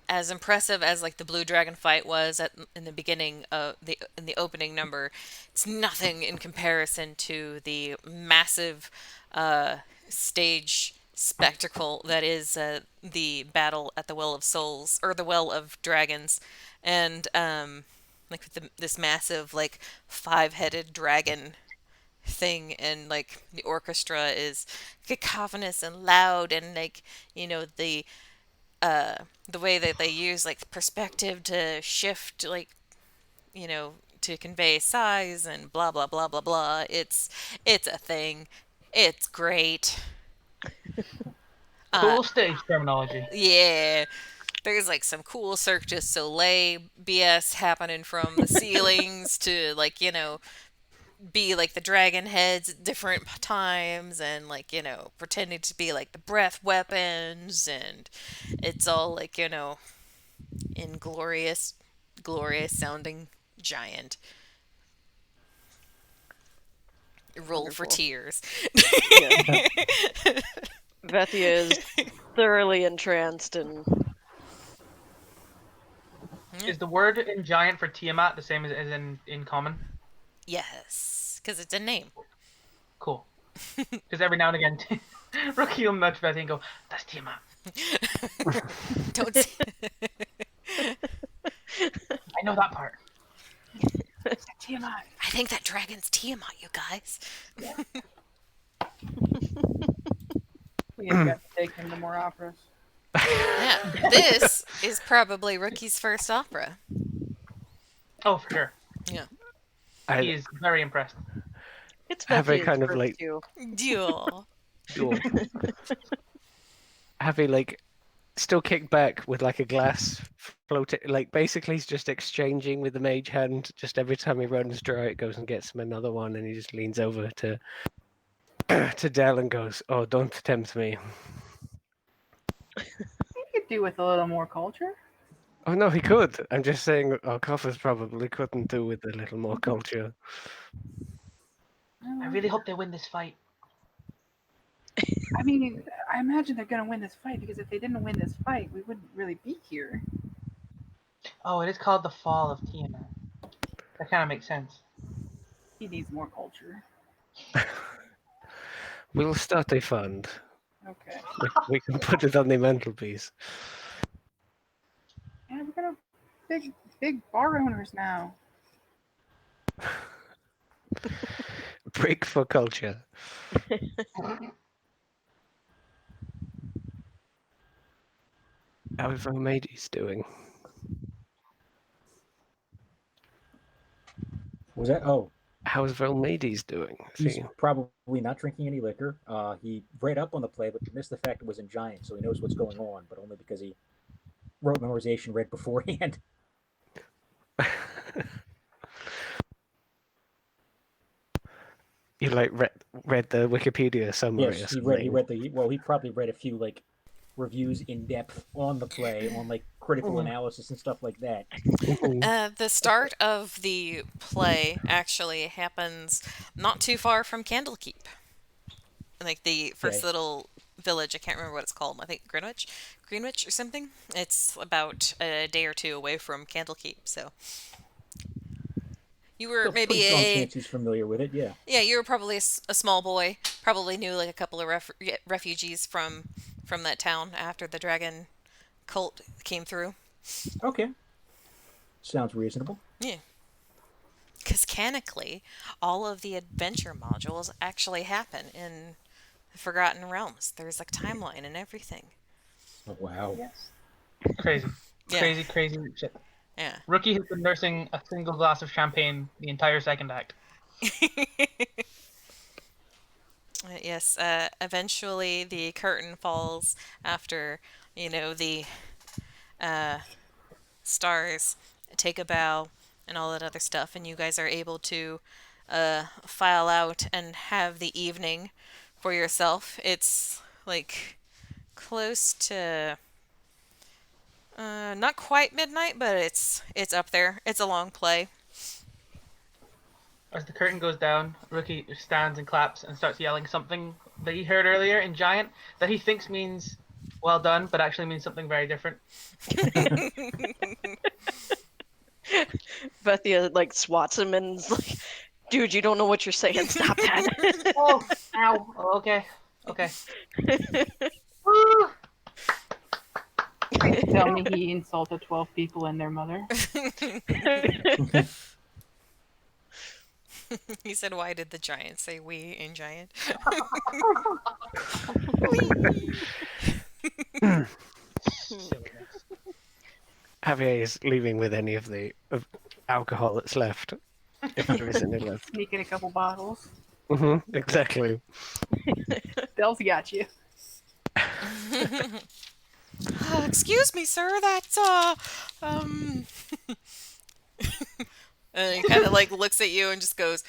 as impressive as like the blue dragon fight was in the beginning of the opening number, it's nothing in comparison to the massive uh, stage spectacle that is the battle at the Well of Souls or the Well of Dragons, and like with this massive like five-headed dragon thing, and like the orchestra is cacophonous and loud, and like uh the way that they use like perspective to shift like to convey size and blah blah blah blah blah. It's a thing. It's great. uh Cool stage terminology. yeah, there's like some cool Cirque du Soleil BS happening from the ceilings to like be like the dragon heads at different times, and like pretending to be like the breath weapons, and it's all like in glorious sounding giant. Roll for Wonderful. tears. Yes. Vethia is thoroughly entranced and Is the word in giant for Tiamat the same as in common? Yes, because it's a name. Cool. Because every now and again, Rookie will nudge Betty and go, "That's Tiamat." Don't say. I know that part. That's Tiamat. I think that dragon's Tiamat, you guys. We have got to take him to more operas. Yeah, this is probably Rookie's first opera. Oh, for sure. Yeah. He I is very impressed. it's have a Vethia's kind of first like too. Deal. have a like still kick back with like a glass floating, like basically he's just exchanging with the mage hand. Just every time he runs dry, it goes and gets him another one, and he just leans over to to Dell and goes, "Oh, don't tempt me." He could do with a little more culture. Oh no, he could. I'm just saying, our coffers probably couldn't do with a little more culture. I really hope they win this fight. I mean, I imagine they're going to win this fight because if they didn't win this fight, we wouldn't really be here. Oh, it is called the Fall of Tiamat. That kind of makes sense. He needs more culture. We'll start a fund. Okay. We can put it on the mantelpiece. Yeah, we're gonna big bar owners now. Break for culture. How's Romades doing? Was that? Oh, How's Romades doing? he's See, probably not drinking any liquor. He read up on the play, but missed the fact it was in giant, so he knows what's going on, but only because he wrote memorization read beforehand. you like read the Wikipedia summary or Yes, something? he read the well. He probably read a few like reviews in depth on the play, on like critical analysis and stuff like that. The start of the play actually happens not too far from Candlekeep. Like the first Okay. little village, I can't remember what it's called. I think Greenwich or something. It's about a day or two away from Candlekeep. So you were So maybe pretty strong chance he's familiar with it. Yeah. yeah, you were probably a small boy. Probably knew like a couple of refugees from that town after the dragon cult came through. Okay. Sounds reasonable. Yeah. Because canonically, all of the adventure modules actually happen in the Forgotten Realms. There's like timeline and everything. Oh, wow. Yes. Crazy. Yeah. Crazy shit. Yeah. Rookie has been nursing a single glass of champagne the entire second act. Yes. Eventually, the curtain falls after the uh, stars, take a bow, and all that other stuff, and you guys are able to file out and have the evening for yourself. It's like close to not quite midnight, but it's up there. It's a long play. As the curtain goes down, Rookie stands and claps and starts yelling something that he heard earlier in Giant that he thinks means well done, but actually means something very different. Bethia like swats him and is like, dude, you don't know what you're saying. Stop that. Oh, ow. Oh, okay. Okay. Woo! Please tell me he insulted 12 people and their mother. He said, "Why did the giant say we in giant?" Silliness. Javier is leaving with any of the alcohol that's left, if there is any left. Sneaking a couple bottles. Exactly. Bell's got you. Excuse me, sir. That's And he kind of like looks at you and just goes,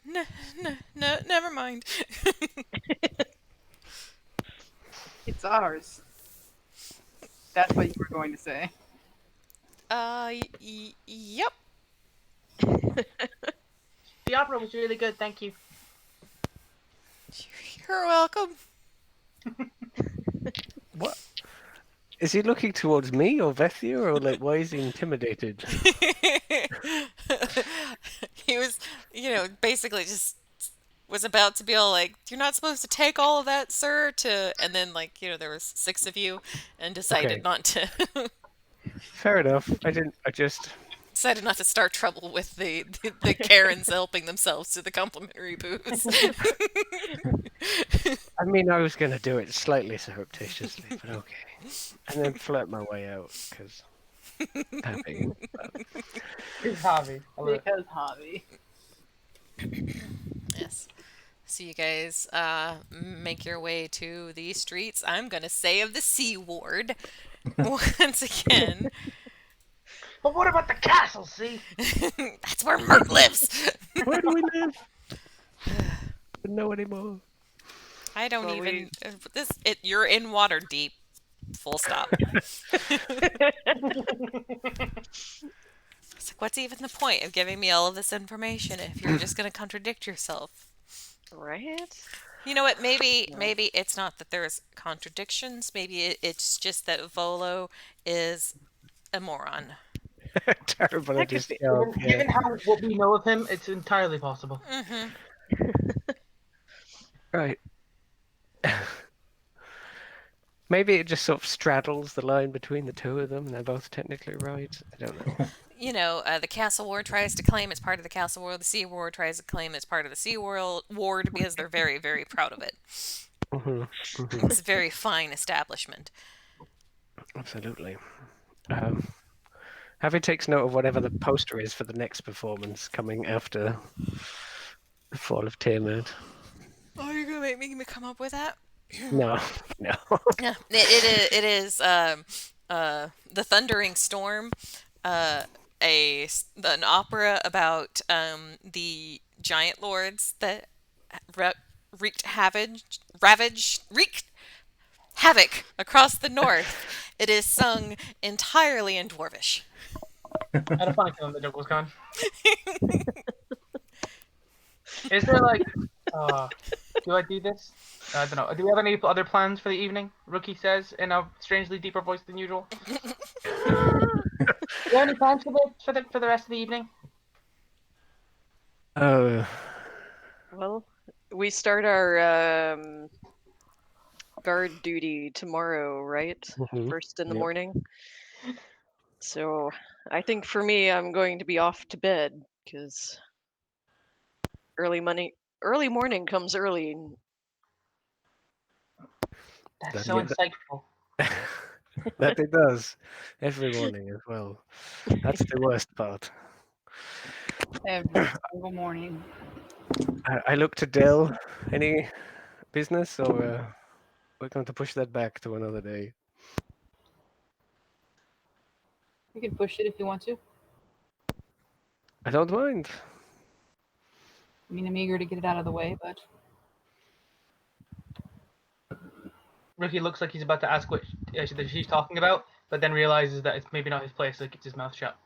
"No, no, no, never mind." It's ours. That's what you were going to say. Yep. The opera was really good, thank you. You're welcome. What? Is he looking towards me or Vethia, or like why is he intimidated? He was, basically just was about to be all like, "You're not supposed to take all of that, sir," and then like, there was 6 of you and decided Okay. not to Fair enough. I just decided not to start trouble with the Karens helping themselves to the complimentary booze. I mean, I was going to do it slightly surreptitiously, but okay. And then flirt my way out, because happy. His hobby. I love it. Because hobby. Yes. So you guys make your way to the streets, I'm going to say, of the Sea Ward. Once again. But what about the castle, see? That's where Mert lives. Where do we live? Don't know anymore. I don't Well, even... You're in Waterdeep. Full stop. It's like, what's even the point of giving me all of this information if you're just going to contradict yourself? Right? You know what? Maybe it's not that there's contradictions. Maybe it's just that Volo is a moron. Terrible. I That could just be- yelled, Given how what we know of him, it's entirely possible. Mm-hmm. Right. Maybe it just sort of straddles the line between the two of them, and they're both technically right. I don't know. The Castle Ward tries to claim it's part of the Castle Ward. The Sea Ward tries to claim it's part of the Sea Ward because they're very, very proud of it. It's a very fine establishment. Absolutely. Javi takes note of whatever the poster is for the next performance coming after the Fall of Tiamat. Oh, you're gonna make me come up with that? No. Yeah, it is the Thundering Storm, an opera about the giant lords that wreaked havoc across the north. It is sung entirely in Dwarvish. I had a funny feeling the joke was gone. Is there like, do I do this? I don't know. Do we have any other plans for the evening? Rookie says in a strangely deeper voice than usual. Do you have any plans for the rest of the evening? Well, we start our guard duty tomorrow, right? Mhm. First in the Yep. morning. So I think for me, I'm going to be off to bed because early morning comes early. That's That- so yeah, insightful. That it does. Every morning as well. That's the worst part. Every single morning. I look to Dell. Any business, or we're going to push that back to another day? You can push it if you want to. I don't mind. I mean, I'm eager to get it out of the way, but Rookie looks like he's about to ask what she's talking about, but then realizes that it's maybe not his place, so keeps his mouth shut.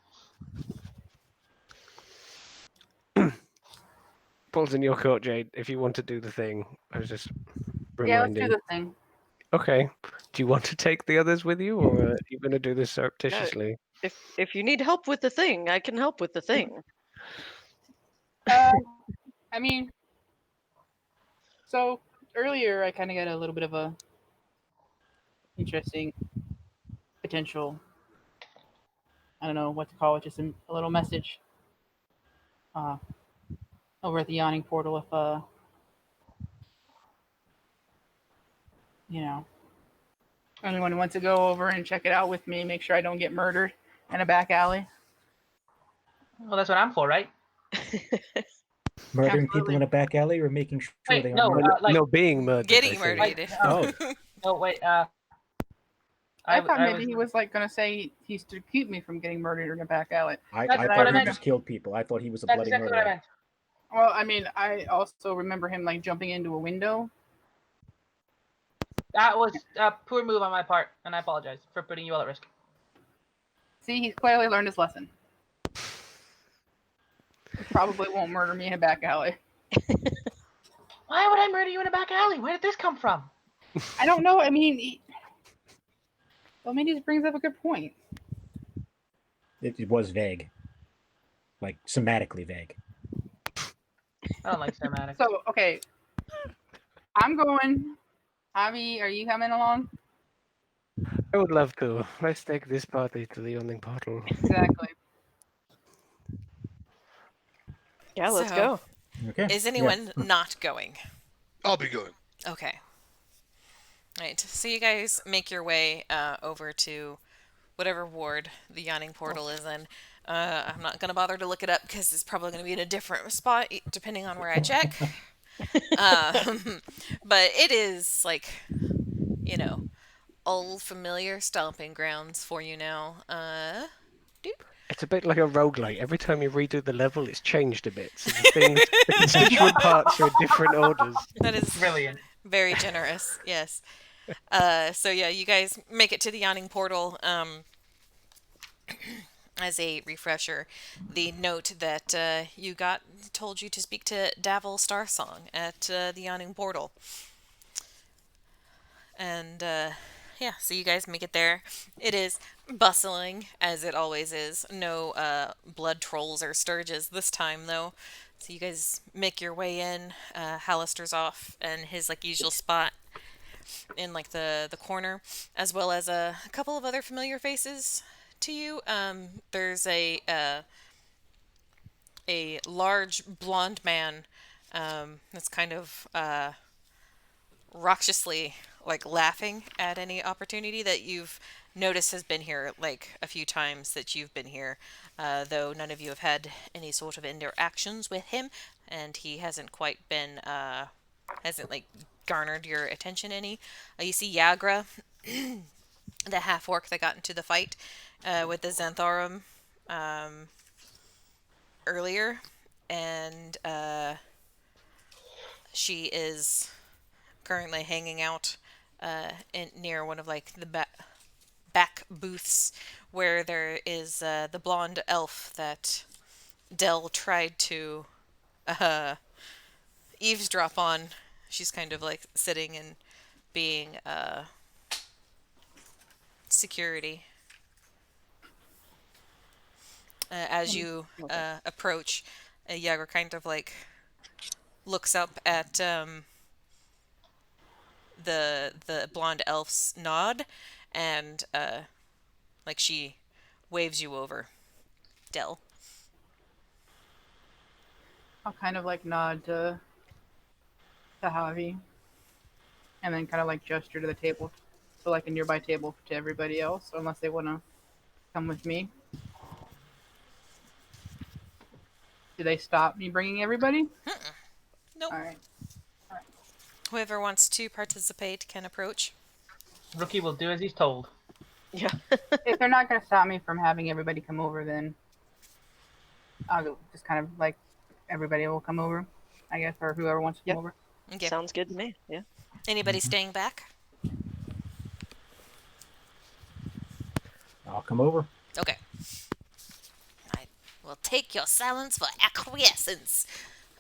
Pulls in your coat, Jade. If you want to do the thing, I was just yeah, let's reminding. do the thing. Okay. Do you want to take the others with you, or are you going to do this surreptitiously? If you need help with the thing, I can help with the thing. I mean, so earlier I kind of got a little bit of a interesting potential. I don't know what to call it, just a little message over at the yawning portal. If you know, anyone wants to go over and check it out with me, make sure I don't get murdered in a back alley. Well, that's what I'm for, right? Murdering Absolutely. people in a back alley or making sure Wait, they no, aren't murdered? No, being murdered. Getting I think. murdered. Oh. No, wait. I thought maybe was, he was like going to say he's to keep me from getting murdered in a back alley. I That's thought what I he meant. just killed people. I thought he was a That's bloody exactly what I murderer. meant. Well, I mean, I also remember him like jumping into a window. That was a poor move on my part, and I apologize for putting you all at risk. See, he's clearly learned his lesson. He probably won't murder me in a back alley. Why would I murder you in a back alley? Where did this come from? I don't know. I mean, just brings up a good point. It was vague. Like, somatically vague. I don't like semantics. So, okay. I'm going. Javi, are you coming along? I would love to. Let's take this party to the yawning portal. Exactly. Yeah, let's So- go. Okay. Is anyone not going? I'll be going. Okay. Right. So you guys make your way over to whatever ward the yawning portal is in. I'm not gonna bother to look it up because it's probably gonna be in a different spot depending on where I check. But it is like, you know, old familiar stomping grounds for you now. It's a bit like a roguelite. Every time you redo the level, it's changed a bit. So the constituent parts are in different orders. That is Brilliant. very generous. Yes. So yeah, you guys make it to the yawning portal. As a refresher, the note that you got told you to speak to Davil Starsong at the yawning portal. And yeah, so you guys make it there. It is bustling, as it always is. No blood trolls or sturges this time, though. So you guys make your way in. Hallister's off in his like usual spot in like the corner, as well as a couple of other familiar faces to you. There's a large blonde man that's kind of raucously like laughing at any opportunity that you've noticed has been here like a few times that you've been here, though none of you have had any sort of interactions with him, and he hasn't quite been hasn't like garnered your attention any. You see Yagra, the half orc that got into the fight with the Xanthorum earlier, and she is currently hanging out near one of like the back booths where there is the blonde elf that Dell tried to eavesdrop on. She's kind of like sitting and being security. As you approach, Yager kind of like looks up at the blonde elf's nod, and like she waves you over. Dell. I'll kind of like nod to Javi, and then kind of like gesture to the table, so like a nearby table to everybody else, unless they want to come with me. Do they stop me bringing everybody? Nope. All right. Whoever wants to participate can approach. Rookie will do as he's told. Yeah. If they're not going to stop me from having everybody come over, then I'll just kind of like everybody will come over, I guess, or whoever wants to come Yep. over. Okay. Sounds good to me. Yeah. Anybody staying back? I'll come over. Okay. I will take your silence for acquiescence.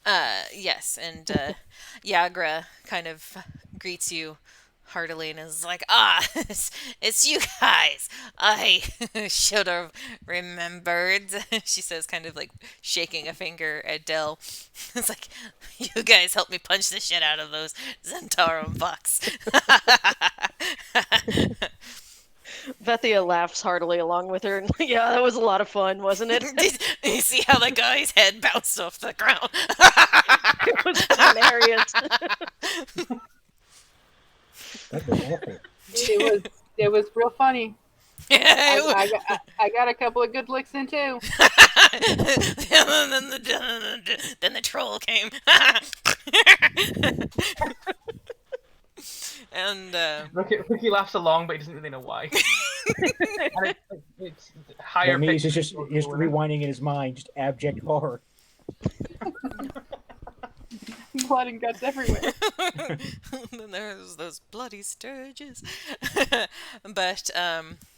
Yes, and Yagra kind of greets you heartily and is like, it's you guys. I should have remembered. She says, kind of like shaking a finger at Dell. It's like, you guys helped me punch the shit out of those Zentarum bucks. Vethia laughs heartily along with her. And, yeah, that was a lot of fun, wasn't it? Did you see how the guy's head bounced off the ground? It was hilarious. That was awful. It was real funny. It I got a couple of good licks in too. then the troll came. And Ricky laughs along, but he doesn't really know why. And it's higher Maybe he's pitched. just rewinding in his mind, just abject horror. Blood and guts everywhere. then there's those bloody sturges. But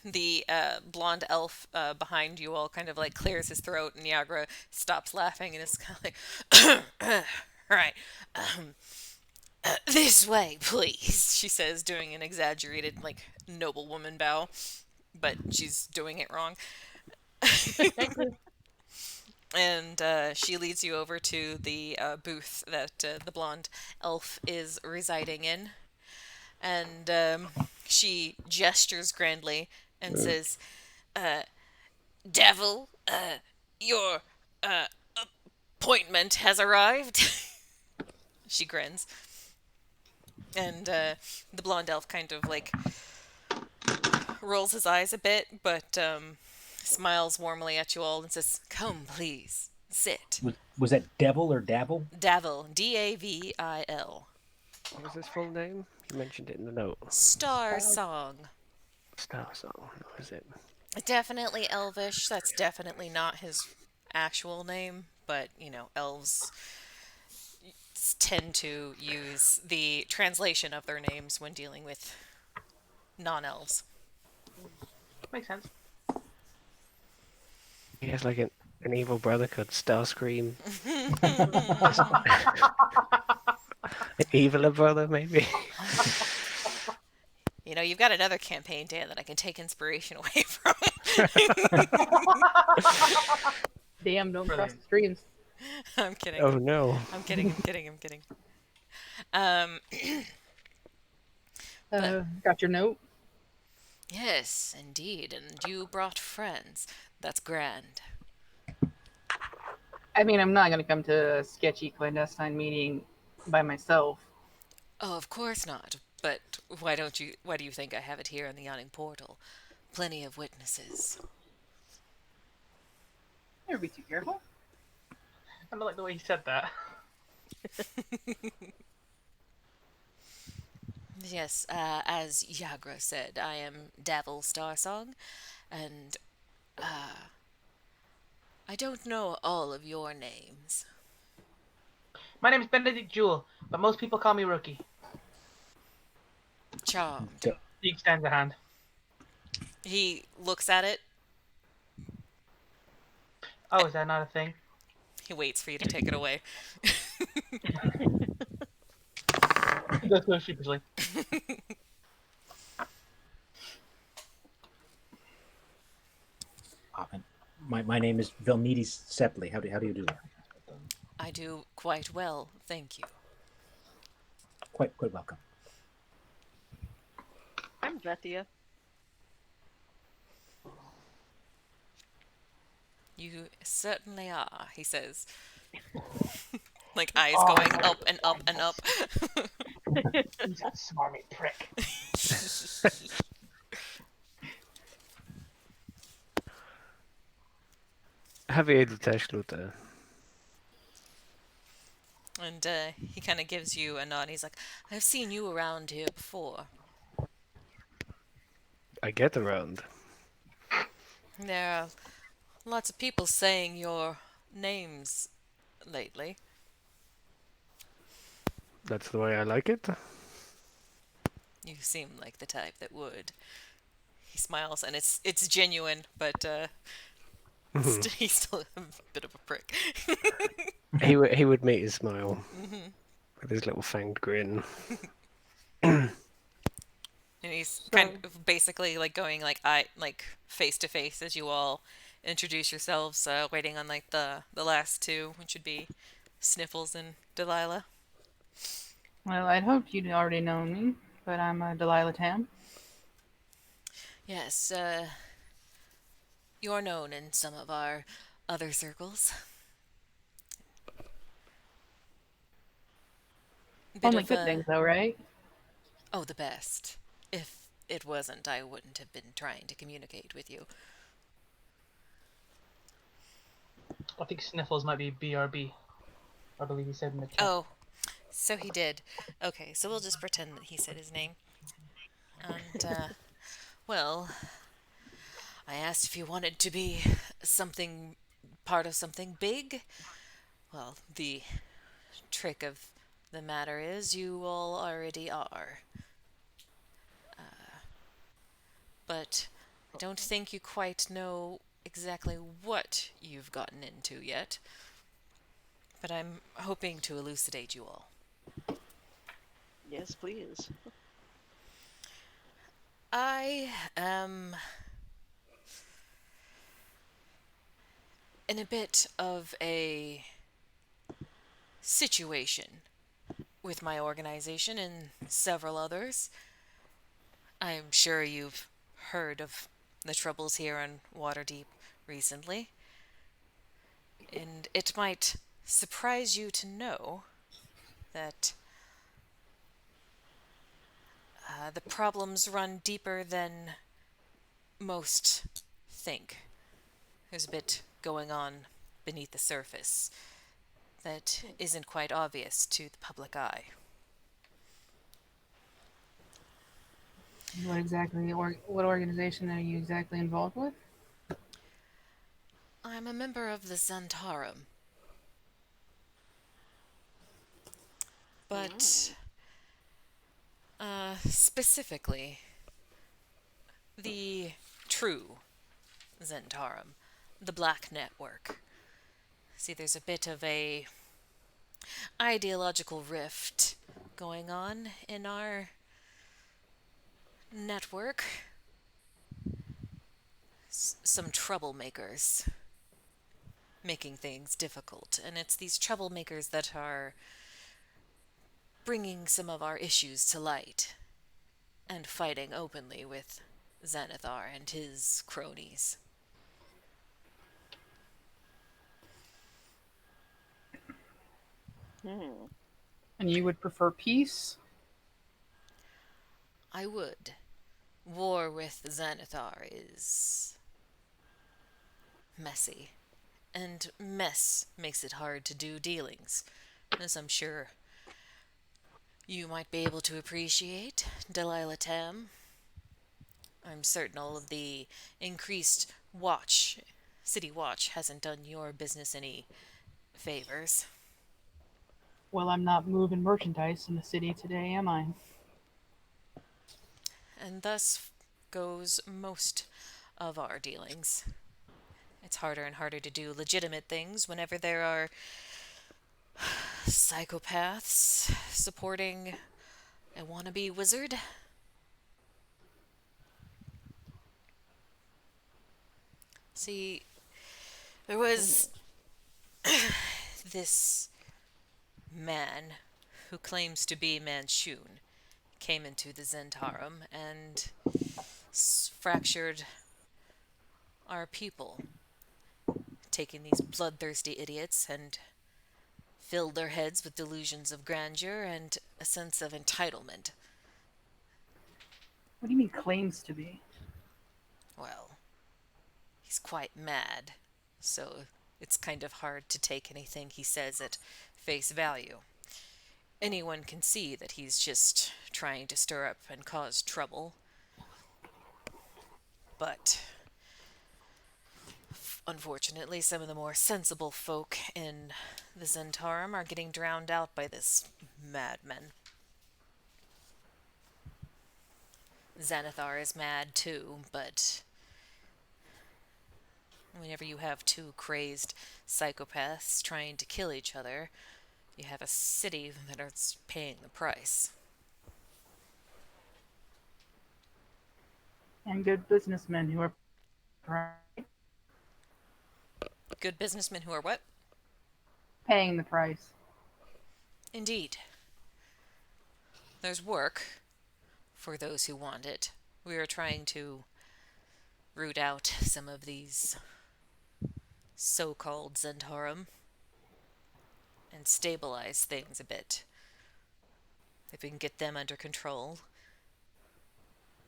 the blonde elf behind you all kind of like clears his throat, and Niagara stops laughing and is kind of like, right. This way, please, she says, doing an exaggerated, like, noblewoman bow, but she's doing it wrong. And she leads you over to the booth that the blonde elf is residing in. And she gestures grandly and says, Devil, your appointment has arrived. She grins. And the blonde elf kind of like rolls his eyes a bit, but smiles warmly at you all and says, "Come, please, sit." Was that devil or dabble? Davil, Davil. What was his full name? You mentioned it in the note. Star Song. Star Song. What was it? Definitely elvish. That's definitely not his actual name, but you know, elves tend to use the translation of their names when dealing with non-elves. Makes sense. He has like an evil brother called Starscream. An eviler brother, maybe. You know, you've got another campaign, Dan, that I can take inspiration away from. Damn, don't cross Brilliant. the streams. I'm kidding. Oh no. I'm kidding. Um, Got your note? yes, indeed, and you brought friends. That's grand. I mean, I'm not going to come to a sketchy clandestine meeting by myself. Oh, of course not. But why do you think I have it here in the yawning portal? Plenty of witnesses. Never be too careful. I don't like the way he said that. Yes, as Yagra said, I am Davil Starsong, and I don't know all of your names. My name is Benedict Jewell, but most people call me Rookie. Charmed. He extends a hand. He looks at it. Oh, is that not a thing? He waits for you to take it away. He does so sheepishly. My name is Vilnides Sepley. How do you do that? I do quite well, thank you. Quite welcome. I'm Vethia. You certainly are, he says. Like eyes going up and up and up. He's a smarmy prick. Javier Teschluter. And he kind of gives you a nod. He's like, I've seen you around here before. I get around. There are lots of people saying your names lately. That's the way I like it. You seem like the type that would. He smiles, and it's genuine, but he's still a bit of a prick. He would meet his smile with his little fanged grin. And he's kind So, of basically like going like eye like face to face as you all introduce yourselves, waiting on like the last two, which would be Sniffles and Delilah. well, I'd hoped you'd already known me, but I'm Delilah Tam. Yes, you're known in some of our other circles. Bit Only of good things, though, right? oh, the best. If it wasn't, I wouldn't have been trying to communicate with you. I think Sniffles might be BRB. I believe he said in the chat. Oh, so he did. Okay, so we'll just pretend that he said his name. And, well, I asked if you wanted to be something, part of something big. Well, the trick of the matter is you all already are. But I don't think you quite know exactly what you've gotten into yet. But I'm hoping to elucidate you all. Yes, please. I am in a bit of a situation with my organization and several others. I'm sure you've heard of the troubles here in Waterdeep recently, and it might surprise you to know that the problems run deeper than most think. There's a bit going on beneath the surface that isn't quite obvious to the public eye. What organization are you exactly involved with? I'm a member of the Zentarum, but specifically the true Zentarum, the Black Network. See, there's a bit of a ideological rift going on in our network. Some troublemakers making things difficult, and it's these troublemakers that are bringing some of our issues to light and fighting openly with Xanathar and his cronies. Hmm. And you would prefer peace? I would. War with Xanathar is messy, and mess makes it hard to do dealings, as I'm sure you might be able to appreciate, Delilah Tam. I'm certain all of the increased city watch, hasn't done your business any favors. Well, I'm not moving merchandise in the city today, am I? And thus goes most of our dealings. It's harder and harder to do legitimate things whenever there are psychopaths supporting a wannabe wizard. See, there was this man who claims to be Manchun came into the Zentarum and fractured our people, taking these bloodthirsty idiots and filled their heads with delusions of grandeur and a sense of entitlement. What do you mean claims to be? Well, he's quite mad, so it's kind of hard to take anything he says at face value. Anyone can see that he's just trying to stir up and cause trouble. but unfortunately, some of the more sensible folk in the Zentarum are getting drowned out by this madman. Xanathar is mad too, but whenever you have two crazed psychopaths trying to kill each other, you have a city that is paying the price. And good businessmen who are Good businessmen who are what? paying the price. Indeed. There's work for those who want it. We are trying to root out some of these so-called Zentarum and stabilize things a bit. If we can get them under control,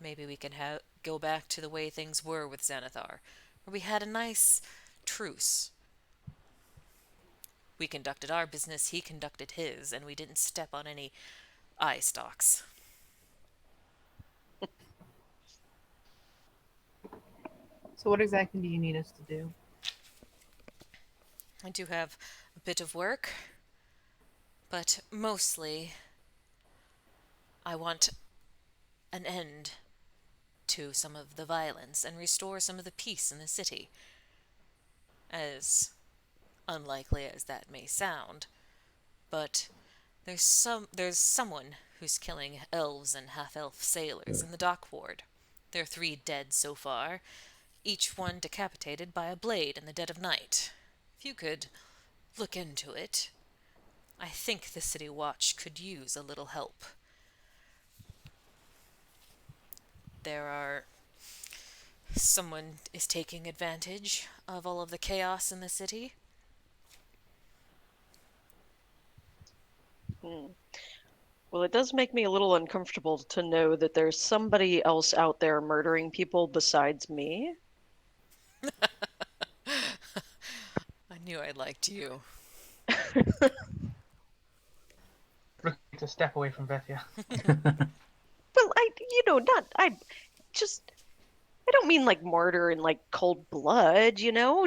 maybe we can go back to the way things were with Xanathar, where we had a nice truce. We conducted our business, he conducted his, and we didn't step on any eye stalks. So what exactly do you need us to do? I do have a bit of work, but mostly I want an end to some of the violence and restore some of the peace in the city. As unlikely as that may sound, but there's someone who's killing elves and half-elf sailors in the dock ward. There are 3 dead so far, each one decapitated by a blade in the dead of night. If you could look into it, I think the City Watch could use a little help. Someone is taking advantage of all of the chaos in the city. Well, it does make me a little uncomfortable to know that there's somebody else out there murdering people besides me. I knew I liked you. It's a step away from Vethia. Well, I don't mean like murder in like cold blood,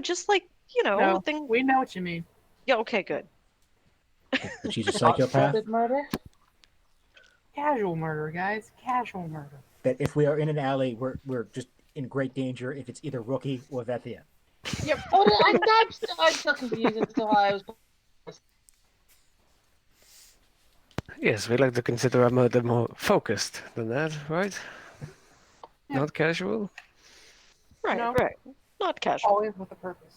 just like, No, thing. we know what you mean. Yeah, okay, good. She's a psychopath. Hot-blooded murder? Casual murder, guys. Casual murder. That if we are in an alley, we're just in great danger if it's either Rookie or Vethia. Yep. Oh, I'm still confused as to how I was. Yes, we like to consider our murder more focused than that, right? Yeah. Not casual. Right, No. right. Not casual. Always with a purpose.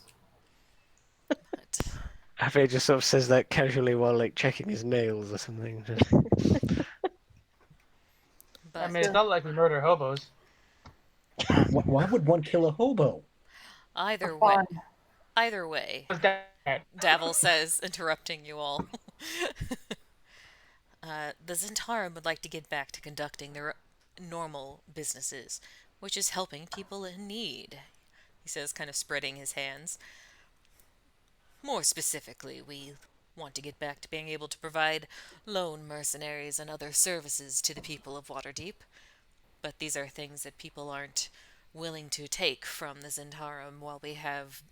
But Afe just sort of says that casually while like checking his nails or something. I mean, it's not like we murder hobos. Why would one kill a hobo? either For way, fun. either way, It was dead. Davil says, interrupting you all. The Zentarum would like to get back to conducting their normal businesses, which is helping people in need. He says, kind of spreading his hands. More specifically, we want to get back to being able to provide lone mercenaries and other services to the people of Waterdeep. But these are things that people aren't willing to take from the Zentarum while we have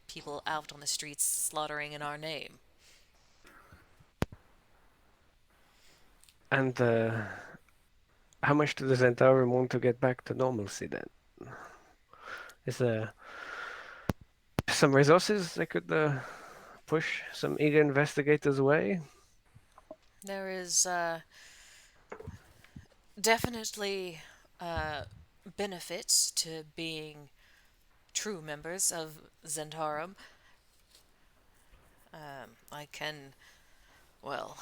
people out on the streets slaughtering in our name. And how much do the Zentarum want to get back to normalcy then? Is there some resources they could push some eager investigators away? There is definitely benefits to being true members of Zentarum. I can, well,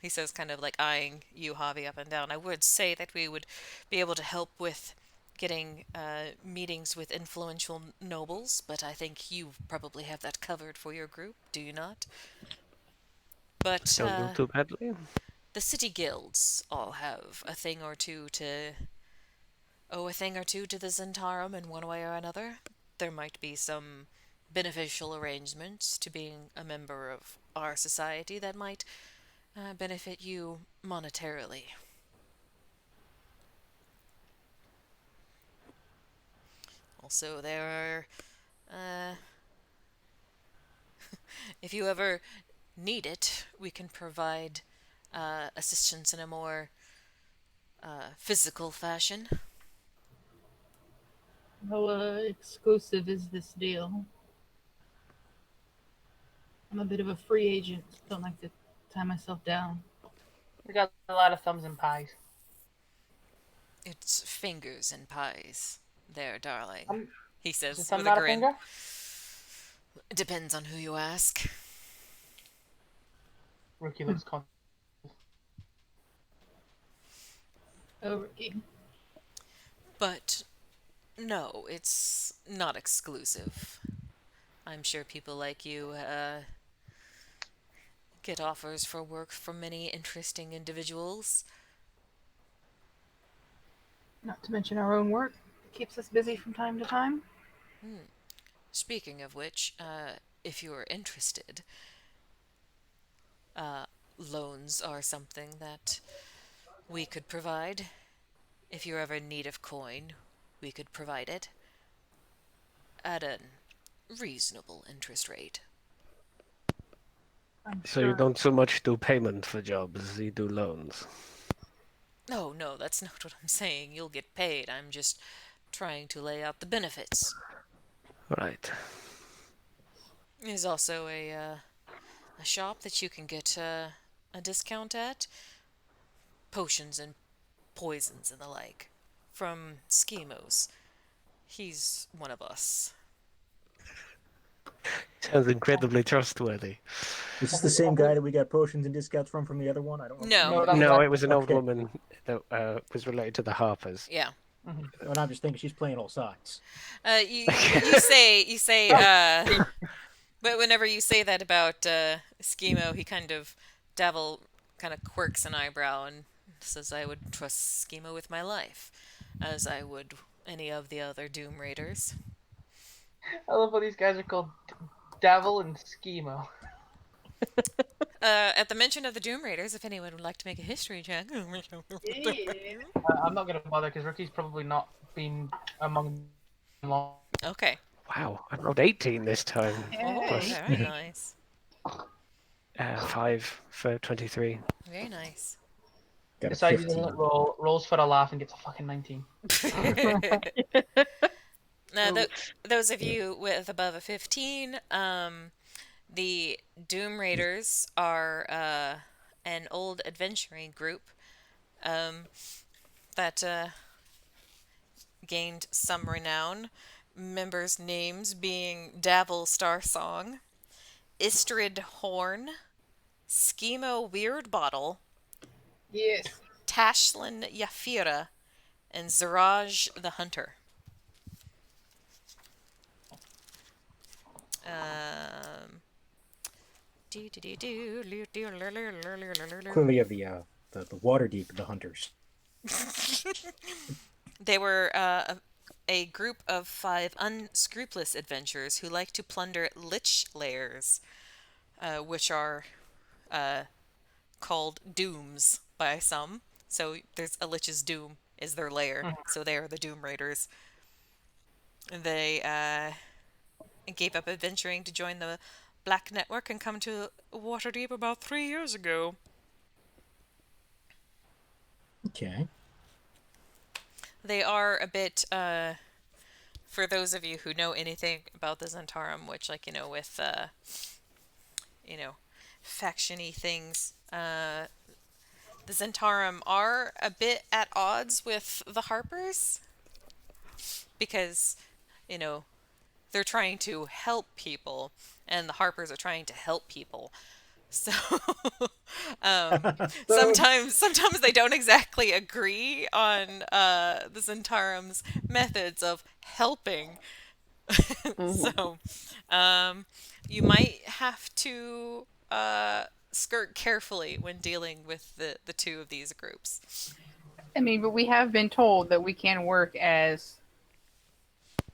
he says, kind of like eyeing you, Javi, up and down. I would say that we would be able to help with getting meetings with influential nobles, but I think you probably have that covered for your group, do you not? But Don't do too badly. the city guilds all have a thing or two to the Zentarum in one way or another. There might be some beneficial arrangements to being a member of our society that might benefit you monetarily. Also, there are, if you ever need it, we can provide assistance in a more physical fashion. How exclusive is this deal? I'm a bit of a free agent. Don't like to tie myself down. We got a lot of thumbs and pies. It's fingers and pies, there, darling, Um, he is the says thumb with a not a grin. finger? Depends on who you ask. Rookie looks confused. Oh, Ricky. But no, it's not exclusive. I'm sure people like you get offers for work from many interesting individuals. Not to mention our own work. Keeps us busy from time to time. Speaking of which, if you're interested, loans are something that we could provide. If you're ever in need of coin, we could provide it at a reasonable interest rate. I'm So you sure. don't so much do payment for jobs, you do loans. No, no, that's not what I'm saying. You'll get paid. I'm just trying to lay out the benefits. Right. There's also a shop that you can get a discount at. Potions and poisons and the like. From Schemos. He's one of us. Sounds incredibly trustworthy. Is this the same guy that we got potions and discounts from the other one? I don't No. remember. No, that's No, not. it was an old Okay. woman that was related to the Harpers. Yeah. And I'm just thinking she's playing all sides. You say but whenever you say that about Schemo, he kind of quirks an eyebrow and says, "I would trust Schemo with my life, as I would any of the other Doom Raiders." I love how these guys are called Devil and Schemo. At the mention of the Doom Raiders, if anyone would like to make a history check. Yeah. I'm not gonna bother because Rookie's probably not been among them long. Okay. Wow, I rolled 18 this time. Oh, Plus, very nice. 5 for 23. Very nice. Got a Decides he 15. doesn't roll, rolls for a laugh, and gets a fucking 19. Now, those of you with above a 15, the Doom Raiders are an old adventuring group that gained some renown. Members' names being Davil Starsong, Istrid Horn, Schemo Weird Bottle, Yes. Tashlin Yafira, and Ziraj the Hunter. Clearly of the Waterdeep, the hunters. They were a group of 5 unscrupulous adventurers who like to plunder lich lairs, which are called dooms by some. So there's a lich's doom is their lair, so they are the Doom Raiders. They gave up adventuring to join the Black Network and come to Waterdeep about 3 years ago. Okay. They are a bit, for those of you who know anything about the Zentarum, which, like, with, faction-y things, the Zentarum are a bit at odds with the Harpers because, they're trying to help people, and the Harpers are trying to help people. So sometimes they don't exactly agree on the Zentarum's methods of helping. So you might have to skirt carefully when dealing with the two of these groups. I mean, but we have been told that we can work as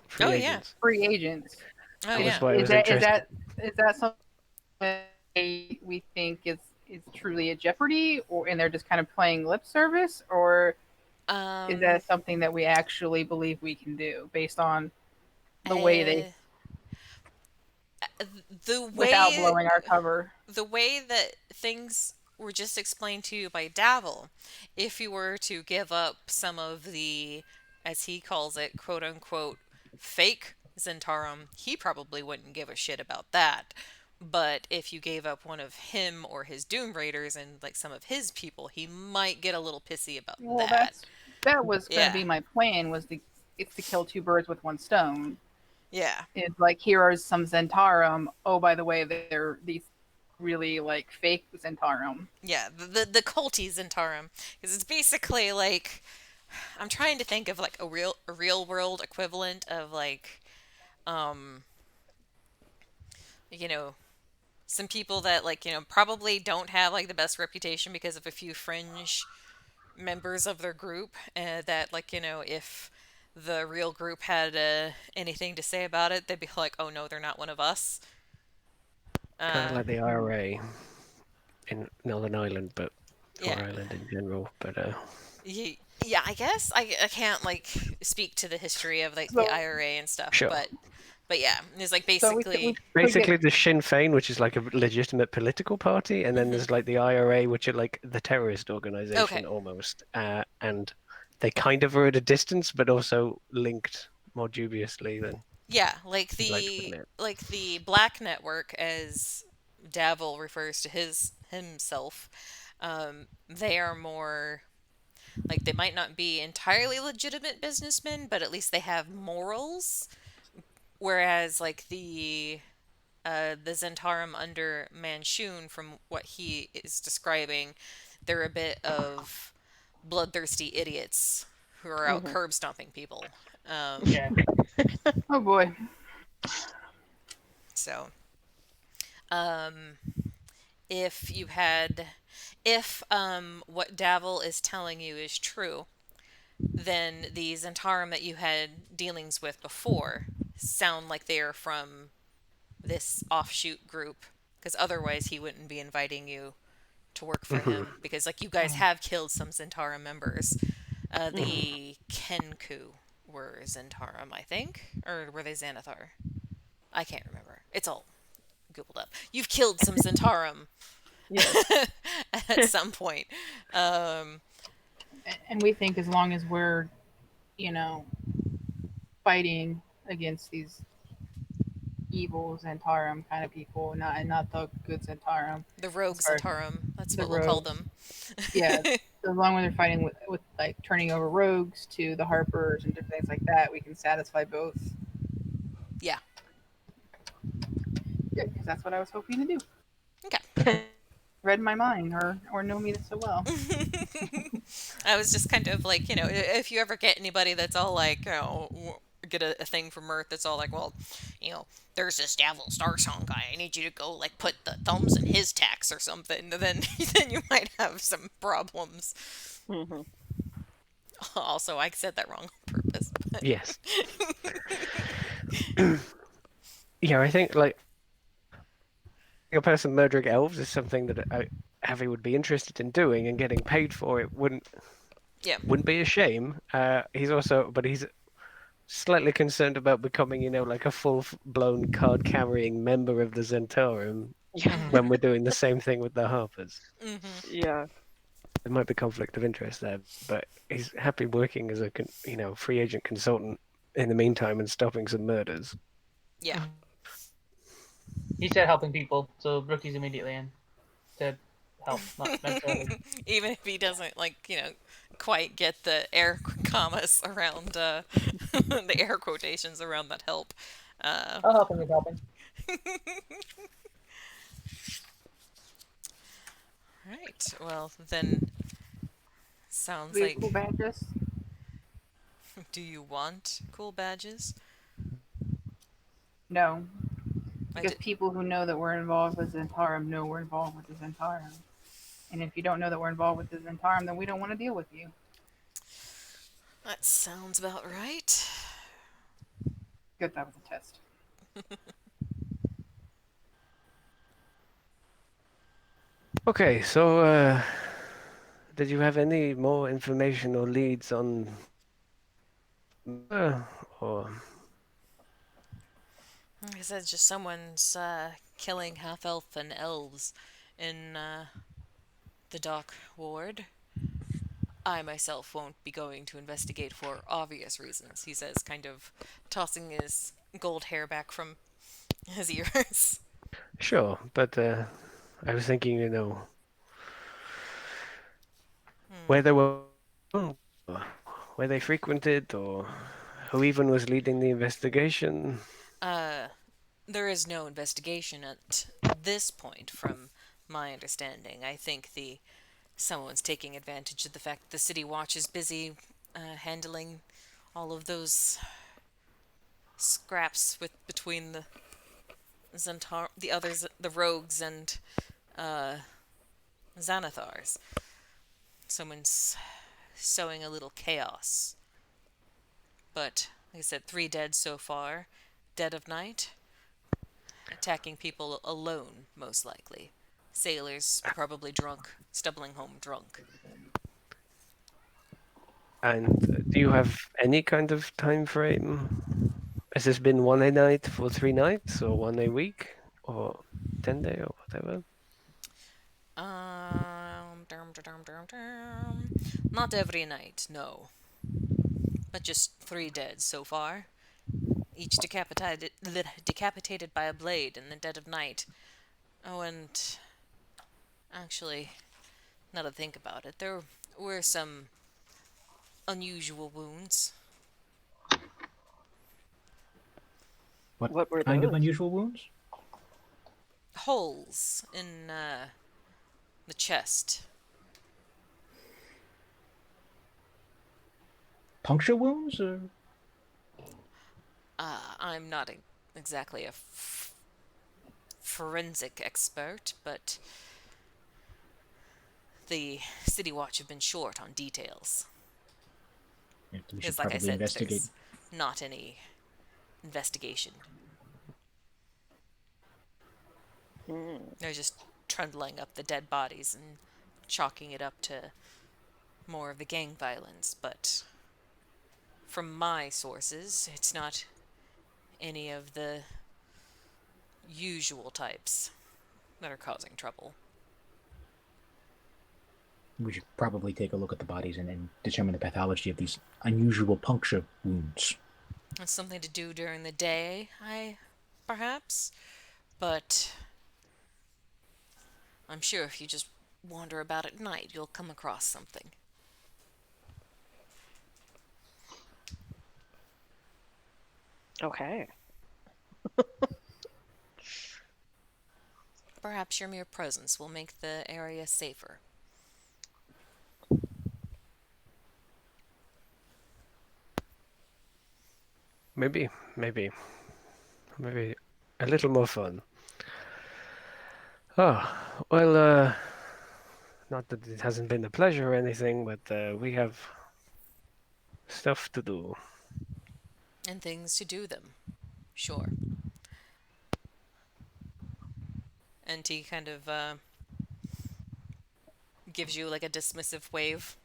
Free Oh, yeah. agents. free agents. Oh, That was yeah. why I was Is that something that we think is truly a jeopardy, and they're just kind of playing lip service, or is that something that we actually believe we can do based on The way they, The without way blowing our cover. the way that things were just explained to you by Davil, if you were to give up some of the, as he calls it, quote unquote, fake Zentarum, he probably wouldn't give a shit about that. But if you gave up one of him or his Doom Raiders and like some of his people, he might get a little pissy about Well, that. that was going to Yeah. be my plan. It's to kill two birds with one stone. Yeah. It's like, here are some Zentarum. Oh, by the way, they're these really like fake Zentarum. Yeah, the culty Zentarum, because it's basically like, I'm trying to think of like a real world equivalent of like, um you know, some people that like, probably don't have like the best reputation because of a few fringe members of their group, and that like, if the real group had anything to say about it, they'd be like, oh no, they're not one of us. Kind of uh like the IRA in Northern Ireland, but or yeah. Ireland in general. But Yeah, I guess I can't like speak to the history of like the So, IRA and stuff, sure. but yeah, it's like so we could basically, Basically, there's Sinn Féin, which is like a legitimate political party, and then there's like the IRA, which are like the terrorist organization okay, almost. And they kind of are at a distance, but also linked more dubiously than yeah, like you'd like to the admit. Black Network, as Davil refers to himself. They are more like, they might not be entirely legitimate businessmen, but at least they have morals. Whereas like the Zentarum under Manchun, from what he is describing, they're a bit of bloodthirsty idiots who are out Mhm. curb stomping people. Yeah. oh boy, So, um, if you had, if what Davil is telling you is true, then the Zentarum that you had dealings with before sound like they are from this offshoot group, because otherwise he wouldn't be inviting you to work for Hmm. him, because like, you guys have killed some Zentara members. The Kenku were Zentarum, I think, or were they Xanathar? I can't remember. It's all googled up. You've killed some Zentarum Yes. at some point. Um, and we think as long as we're, you know, fighting against these evil Zentarum kind of people, not the good Zentarum, the as Rogue far as Zentarum, that's the what we'll call rogues. them. Yeah, as long as they're fighting with like turning over rogues to the Harpers and different things like that, we can satisfy both. Yeah. Good, because that's what I was hoping to do. Okay. Read my mind, or know me so well. I was just kind of like, if you ever get anybody that's all like, get a thing from Earth that's all like, well, there's this Davil Starsong guy. I need you to go like put the thumbs in his tax or something. Then then you might have some problems. Hmm. Also, I said that wrong on purpose. But Yes. Yeah, I think like a person murdering elves is something that Avi would be interested in doing, and getting paid for it yeah, wouldn't be a shame. He's slightly concerned about becoming, like a full-blown card-carrying member of the Zentarum Yeah. when we're doing the same thing with the Harpers. Yeah. There might be conflict of interest there, but he's happy working as a free agent consultant in the meantime and stopping some murders. yeah. He said helping people, so Rookie's immediately in to help, not necessarily. Even if he doesn't like, quite get the air commas around the air quotations around that help. Oh, helping is helping. Right. Well, then sounds We have like, cool badges. do you want cool badges? No, I because did. people who know that we're involved with Zentarum know we're involved with the Zentarum. And if you don't know that we're involved with the Zentarum, then we don't want to deal with you. That sounds about right. Good, that was a test. Okay, so did you have any more information or leads on or Like I said, just someone's killing half elf and elves in the dock ward. I myself won't be going to investigate for obvious reasons, he says, kind of tossing his gold hair back from his ears. Sure, but I was thinking, where Hmm. they were, where they frequented, or who even was leading the investigation. Uh, there is no investigation at this point, from my understanding. I think the someone's taking advantage of the fact that the city watch is busy handling all of those scraps with between the the others, the rogues and uh, Xanathars. Someone's sowing a little chaos. But like I said, 3 dead so far. Dead of night, attacking people alone, most likely. Sailors, probably drunk, stumbling home drunk. And do you have any kind of time frame? Has this been one a night for 3 nights, or one a week, or 10 day, or whatever? Not every night, no. But just 3 dead so far. Each decapitated by a blade in the dead of night. Oh, and actually, now to think about it, there were some unusual wounds. What What were kind of those? unusual wounds? Holes in the chest. Puncture wounds? Or... I'm not exactly a forensic expert, but the City Watch have been short on details. We Because, should like I probably said, investigate. there's not any investigation. Hmm. They're just trundling up the dead bodies and chalking it up to more of the gang violence, but from my sources, it's not any of the usual types that are causing trouble. We should probably take a look at the bodies and determine the pathology of these unusual puncture wounds. It's something to do during the day, perhaps, but I'm sure if you just wander about at night, you'll come across something. Okay. Perhaps your mere presence will make the area safer. Maybe, maybe, maybe a little more fun. Oh, well, not that it hasn't been a pleasure or anything, but we have stuff to do. And things to do them. Sure. And he kind of gives you like a dismissive wave.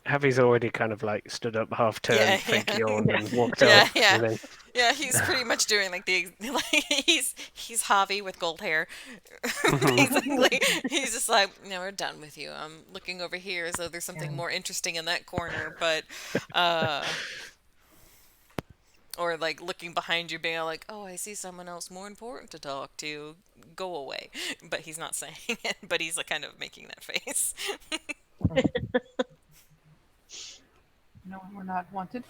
Happy's already kind of like stood up, half Yeah, turned, fake yeah. yawned, and walked Yeah, off. yeah. And then Yeah, he's pretty much doing like the like he's Javi with gold hair. Basically, he's just like, "No, we're done with you. I'm looking over here as though there's something more interesting in that corner, but or like looking behind you being like, "Oh, I see someone else more important to talk to. Go away." But he's not saying it, but he's like kind of making that face. No, we're not wanted.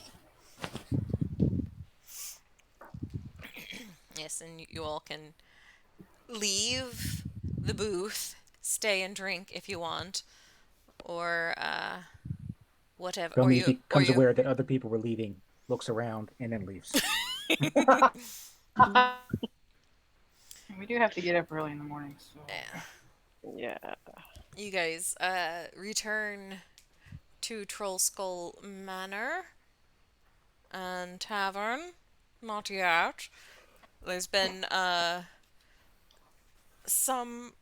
Yes, and you all can leave the booth, stay and drink if you want, or whatever, Gummy or becomes you. aware that other people were leaving, looks around, and then leaves. We do have to get up early in the morning, so Yeah. Yeah. You guys return to Troll Skull Manor and Tavern. Not yet. There's been some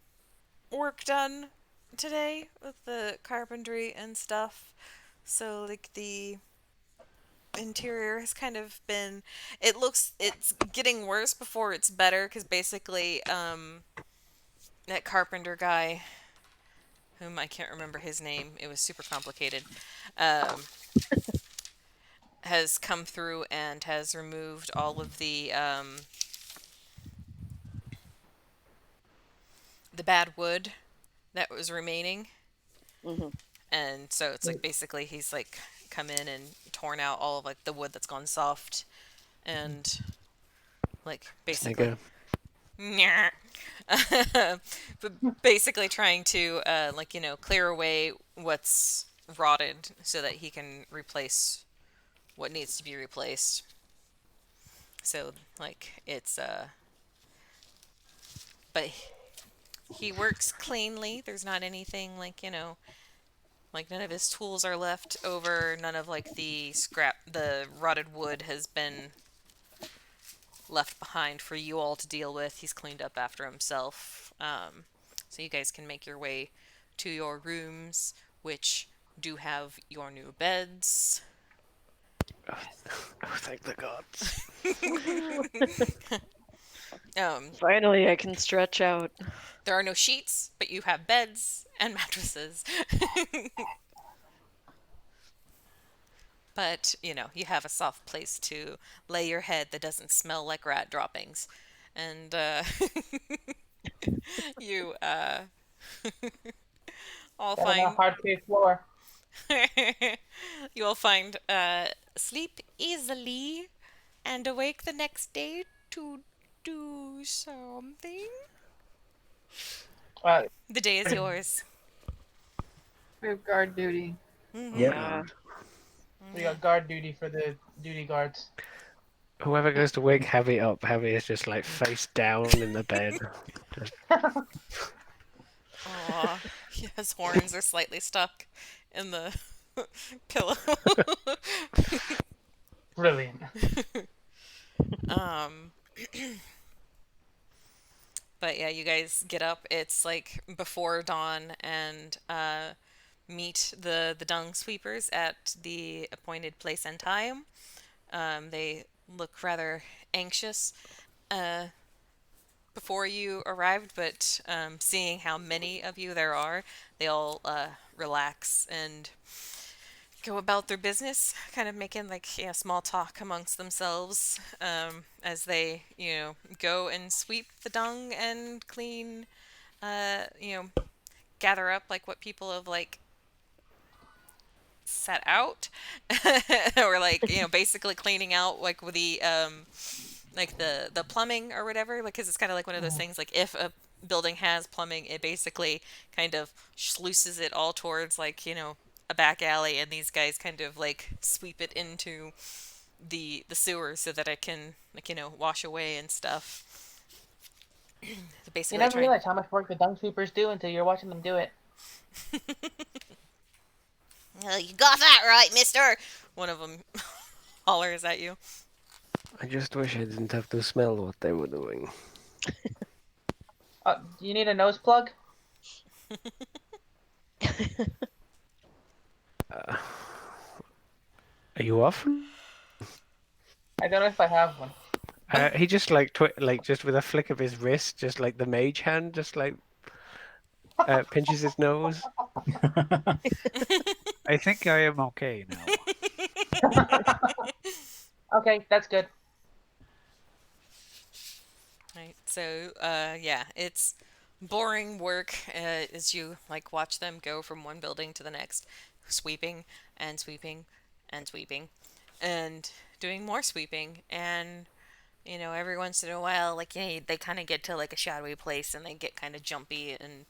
work done today with the carpentry and stuff. So like the interior has kind of been, it's getting worse before it's better because basically that carpenter guy, whom I can't remember his name, it was super complicated, um, has come through and has removed all of the bad wood that was remaining. Hmm. And so it's like basically he's like come in and torn out all of like the wood that's gone soft and like It's like basically but basically trying to like clear away what's rotted so that he can replace what needs to be replaced. So like it's but he works cleanly. There's not anything like, like none of his tools are left over. None of like the rotted wood has been left behind for you all to deal with. He's cleaned up after himself. So you guys can make your way to your rooms, which do have your new beds. oh, oh, thank the gods. Finally, I can stretch out. There are no sheets, but you have beds and mattresses. But, you have a soft place to lay your head that doesn't smell like rat droppings. And you all Got a find hard clay floor. you will find sleep easily and awake the next day to do something. Uh, The day is yours. We have guard duty. Mhm. Yep. Yeah. we got guard duty for the duty guards. Whoever goes to wake Heavy up, Heavy is just like face down in the bed. Just, Aw, his horns are slightly stuck in the pillow. Brilliant. um, but yeah, you guys get up. It's like before dawn, and meet the dung sweepers at the appointed place and time. They look rather anxious before you arrived, but seeing how many of you there are, they all relax and go about their business, kind of making like small talk amongst themselves as they go and sweep the dung and clean, gather up like what people have like set out, or like basically cleaning out like with the like the plumbing or whatever, like because it's kind of like one of those things like if a building has plumbing, it basically kind of sluices it all towards like a back alley, and these guys kind of like sweep it into the sewer so that it can like wash away and stuff. So You basically never trying. realize how much work the dung sweepers do until you're watching them do it. You got that right, mister. One of them hollers at you. I just wish I didn't have to smell what they were doing. Do you need a nose plug? Uh, are you off? I don't know if I have one. He just like like just with a flick of his wrist, just like the mage hand, just like pinches his nose. I think I am okay now. Okay, that's good. Right. So, yeah, it's boring work as you like watch them go from one building to the next, sweeping and sweeping and sweeping and doing more sweeping. And every once in a while, like they kind of get to like a shadowy place and they get kind of jumpy, and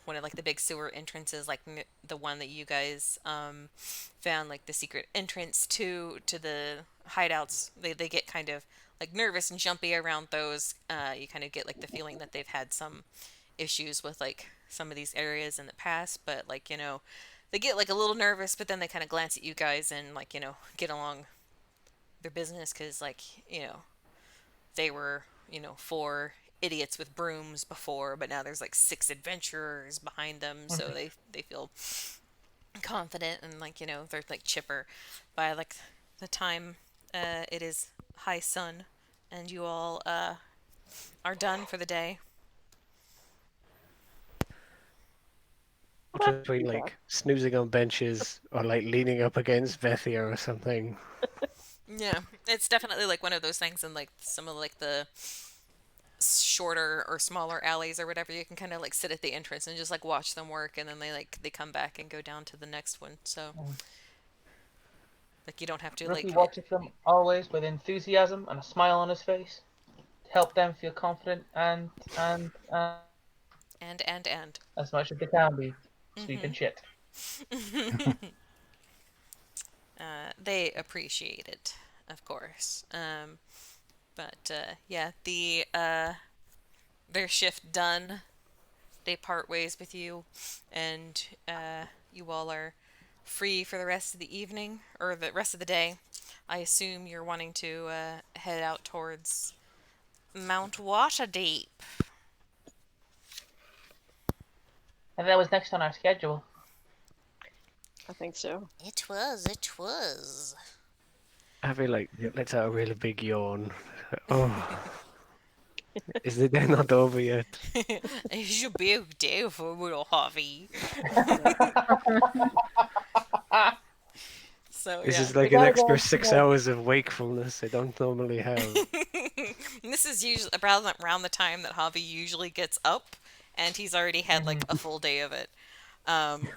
one of like the big sewer entrances, like the one that you guys found, like the secret entrance to the hideouts, they get kind of like nervous and jumpy around those. You kind of get like the feeling that they've had some issues with like some of these areas in the past, but like they get like a little nervous, but then they kind of glance at you guys and like get along their business because like they were, four idiots with brooms before, but now there's like six adventurers behind them, so they feel confident and like they're like chipper by like the time it is high sun and you all are done for the day. Between Too bad. like snoozing on benches or like leaning up against Vethia or something. Yeah, it's definitely like one of those things in like some of like the shorter or smaller alleys or whatever. You can kind of like sit at the entrance and just like watch them work, and then they come back and go down to the next one. So like you don't have to Rookie like watches them always with enthusiasm and a smile on his face to help them feel confident and and as much as they can be sweeping mm-hmm. shit. They appreciate it, of course. But yeah, their shift done. They part ways with you, and you all are free for the rest of the evening or the rest of the day. I assume you're wanting to head out towards Mount Waterdeep. And that was next on our schedule. I think so. It was. It was. Avi like lets out a really big yawn. Oh, is the day not over yet? It's a big day for little Harvey. So This yeah. is like We an gotta go extra to 6 hours of wakefulness I don't normally have. This is usually around the time that Javi usually gets up, and he's already had like a full day of it. Um,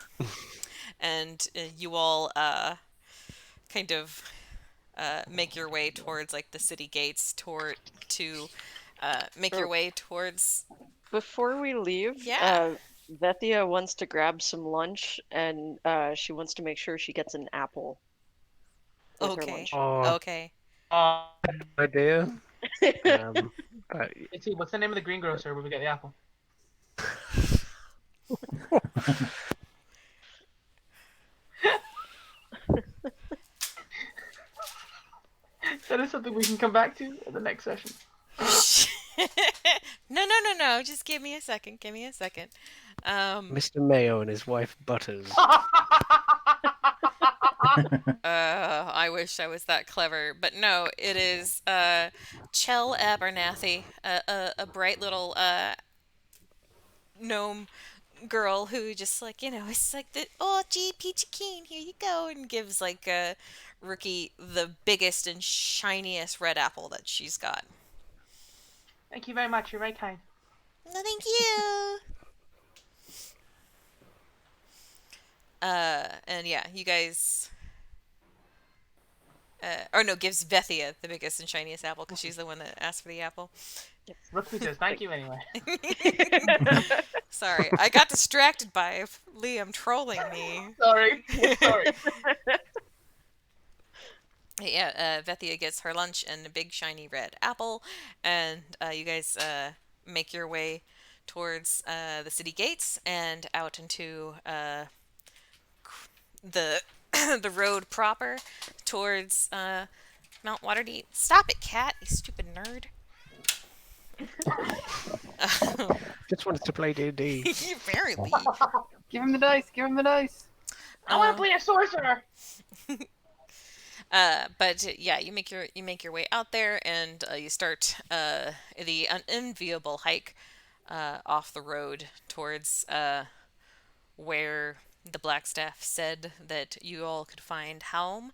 and you all kind of make your way towards like the city gates to make your Oh, way towards. before we leave, Yeah. Vethia wants to grab some lunch, and she wants to make sure she gets an apple with her Okay. lunch. Oh, Okay. Uh, idea. Um, uh, let's see, what's the name of the greengrocer where we get the apple? That is something we can come back to in the next session. No. Just give me a second. Give me a second. Mr. Mayo and his wife Butters. I wish I was that clever, but no, it is Chell Abernathy, a bright little gnome girl who just like it's like the oh gee peachy keen, here you go, and gives like Rookie the biggest and shiniest red apple that she's got. Thank you very much. You're very kind. No, thank you. And yeah, you guys. Or no, gives Vethia the biggest and shiniest apple because she's the one that asked for the apple. Rookie says thank you anyway. Sorry, I got distracted by Liam trolling me. Sorry. Sorry. Yeah, Vethia gets her lunch and a big shiny red apple, and you guys make your way towards the city gates and out into the the road proper towards Mount Waterdeep. Stop it, cat! You stupid nerd. Just wanted to play D&D. You very leave. Give him the dice. Give him the dice. I want to play a sorcerer. But yeah, you make your way out there, and you start the unenviable hike off the road towards where the Blackstaff said that you all could find home.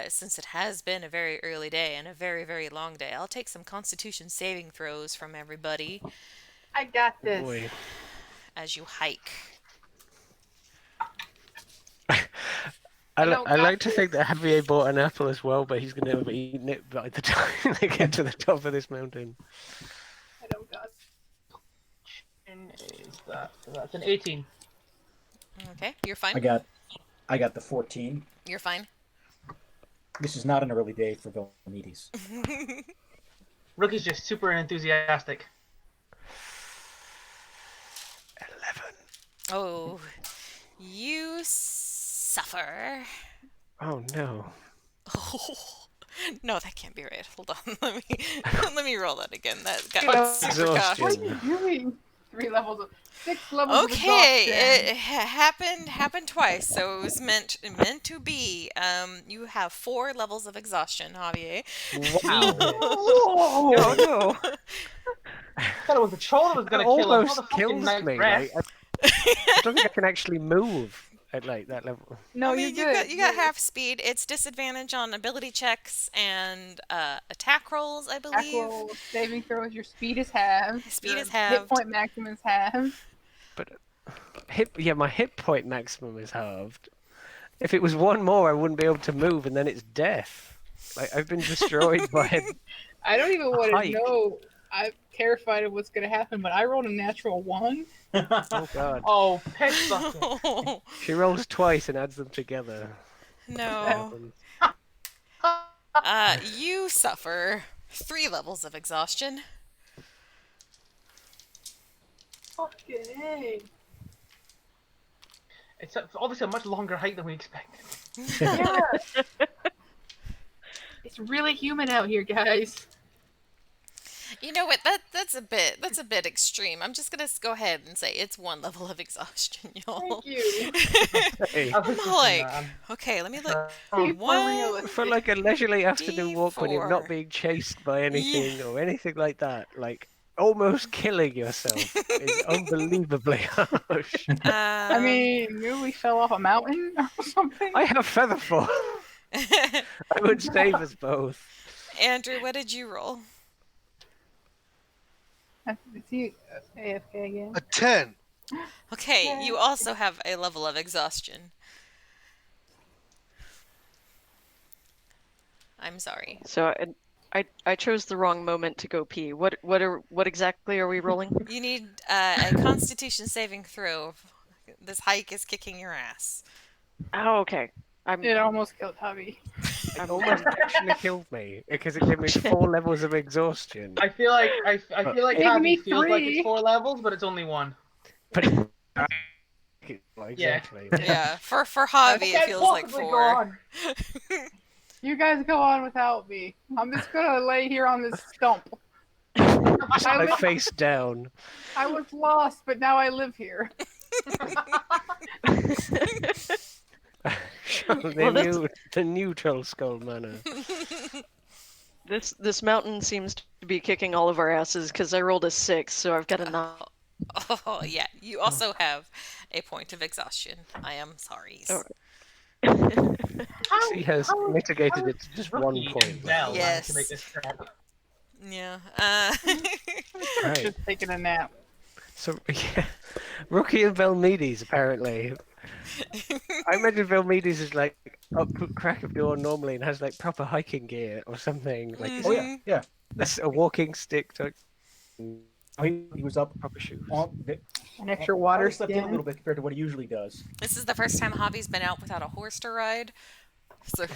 Since it has been a very early day and a very, very long day, I'll take some Constitution saving throws from everybody I got this. Boy. as you hike. I don't like got to think that Javier bought an apple as well, but he's going to have eaten it by the time they get to the top of this mountain. I don't got Is that's an 18. Okay, you're fine. I got the 14. You're fine. This is not an early day for Vilnides. Rookie's just super enthusiastic. 11. Oh, you suffer. Oh no. Oh, no, that can't be right. Hold on. Let me roll that again. That got Oh, super exhaustion. cautious. What are you doing? 6 levels of Okay, exhaustion. it happened twice, so it was meant to be. You have 4 levels of exhaustion, Javier. Wow. Whoa! Oh no. I thought it was the troll that was That gonna kill him, not almost the fucking kills nice me. rest. Like, I don't think I can actually move at like that level. No, I mean, you're good. you got half speed. It's disadvantage on ability checks and attack rolls, I Attack believe. roll, saving throws. Your speed is halved. Speed your is Hit halved. point maximum is halved. But my hit point maximum is halved. If it was one more, I wouldn't be able to move, and then it's death. Like I've been destroyed by. I don't even want Hike. to know. I'm terrified of what's going to happen, but I rolled a natural 1. Oh god. Oh, piss bucket. She rolls twice and adds them together. No. You suffer 3 levels of exhaustion. Okay. It's obviously a much longer hike than we expected. Yeah. It's really humid out here, guys. You know what? That's a bit extreme. I'm just gonna go ahead and say it's 1 level of exhaustion, y'all. Thank you. Hey, I was I'm thinking like, that. okay, let me look. Be One- realistic. for like a leisurely afternoon walk when you're D4. not being chased by anything or anything like that, like almost killing yourself is unbelievably harsh. I mean, maybe we fell off a mountain or something. I have featherfall. I would save us both. Andrew, what did you roll? Is he AFK again? A 10. Okay, you also have a level of exhaustion. I'm sorry. So I chose the wrong moment to go pee. What exactly are we rolling? You need a Constitution saving throw. This hike is kicking your ass. Oh, okay. It almost killed Javi. It almost actually killed me because it gave me 4 levels of exhaustion. I feel like Give Javi me feels like 3. it's 4 levels, but it's only 1. But exactly. Yeah, for Javi it Can't feels like possibly go 4. on. You guys go on without me. I'm just gonna lay here on this stump. Just I like live- face down. I was lost, but now I live here. The neutral skull manor. This mountain seems to be kicking all of our asses because I rolled a 6, so I've got a 9. Oh, yeah. You also have a point of exhaustion. I am sorry. Oh. She has mitigated it to just 1 Rookie point. and Bell Yes. to make this crap. Yeah. Right. Just taking a nap. So, yeah. Rookie and Velmides, apparently. I imagine Velmides is like up crack of dawn normally and has like proper hiking gear or something. Like Oh yeah, yeah. that's a walking stick. He was up Proper shoes. on the, An extra water probably slept in a skin. little bit compared to what he usually does. This is the first time Javi's been out without a horse to ride. So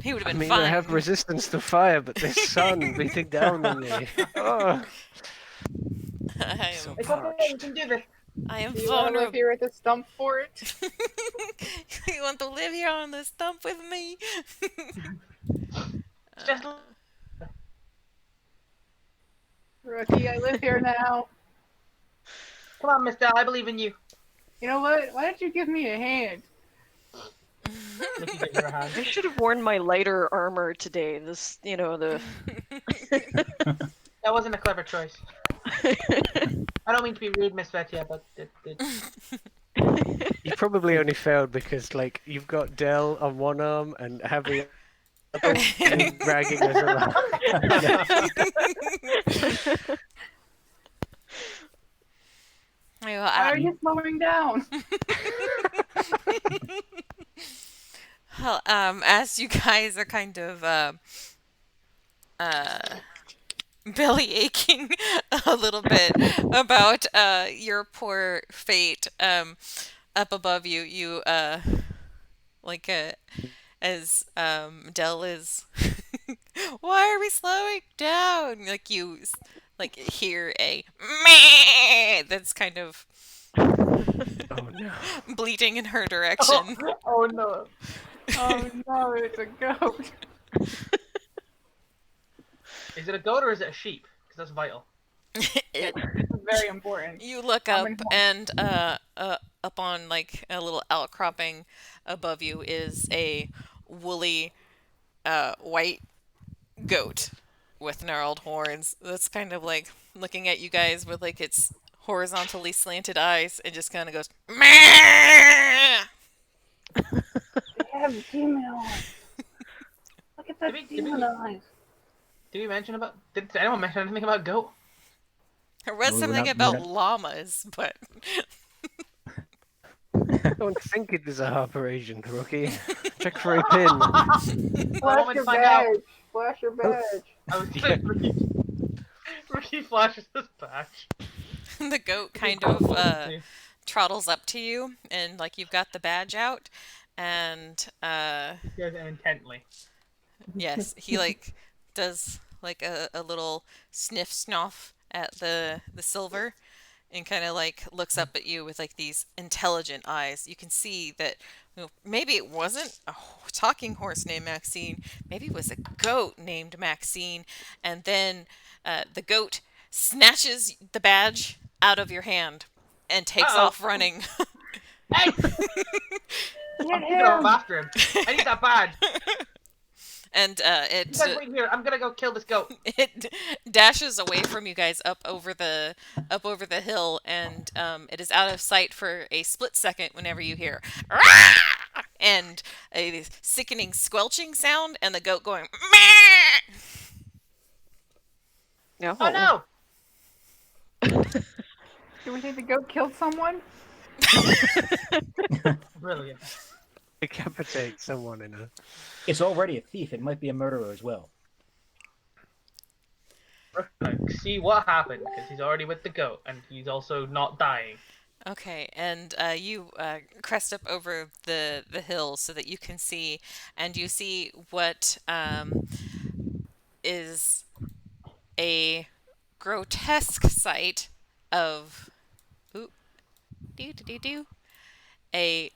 he would have I been mean, fine. I have resistance to fire, but this sun beating down on me. Oh, I so am, It's okay, parched. we can do this. I am Do you want to live vulnerable. here at the stump for it? You want to live here on the stump with me? Just Rookie, I live here now. come on, Mister. I believe in you. You know what? Why don't you give me a hand? Rookie gives her a hand. I should have worn my lighter armor today. This, the. That wasn't a clever choice. I don't mean to be rude, Miss Vetia, but You probably only failed because, like, you've got Dell on one arm and Javi and dragging us along. Well, Why are you slowing down? well, as you guys are kind of belly aching a little bit about your poor fate up above you, as Dell is why are we slowing down? Like you hear a meh that's kind of Oh no. bleating in her direction. oh no. Oh no, it's a goat. Is it a goat or is it a sheep? Because that's vital. It- very important. You look I'm up, informed. and up on like a little outcropping above you is a woolly white goat with gnarled horns. That's kind of like looking at you guys with like its horizontally slanted eyes and just kind of goes meh. They have demon eyes. Look at Did that we, did demon we, eyes. did we mention about? Did anyone mention anything about goat? There was We were something not. We were about not. llamas, but I don't think it is a Harper agent, rookie. Check for a pin. Flash your badge. Flash your badge. I was doing Rookie flashes his patch. the goat kind of trottles up to you, and like you've got the badge out, and Stares at him intently. yes, he like does like a little sniff snuff at the silver, and kind of like looks up at you with like these intelligent eyes. You can see that maybe it wasn't a talking horse named Maxine, maybe it was a goat named Maxine, and then the goat snatches the badge out of your hand and takes Uh-oh. off running. Hey! I'm Get gonna go him. after him. I need that badge. And You guys wait here. I'm gonna go kill this goat. it dashes away from you guys up over the hill, and it is out of sight for a split second whenever you hear "Rah!" and a sickening squelching sound, and the goat going "Meh!" No. Oh no! Do we think the goat killed someone? Brilliant. Decapitate someone in a. It's already a thief. It might be a murderer as well. See what happened, because he's already with the goat, and he's also not dying. Okay, and you crest up over the hill so that you can see, and you see what is a grotesque sight of ooh, a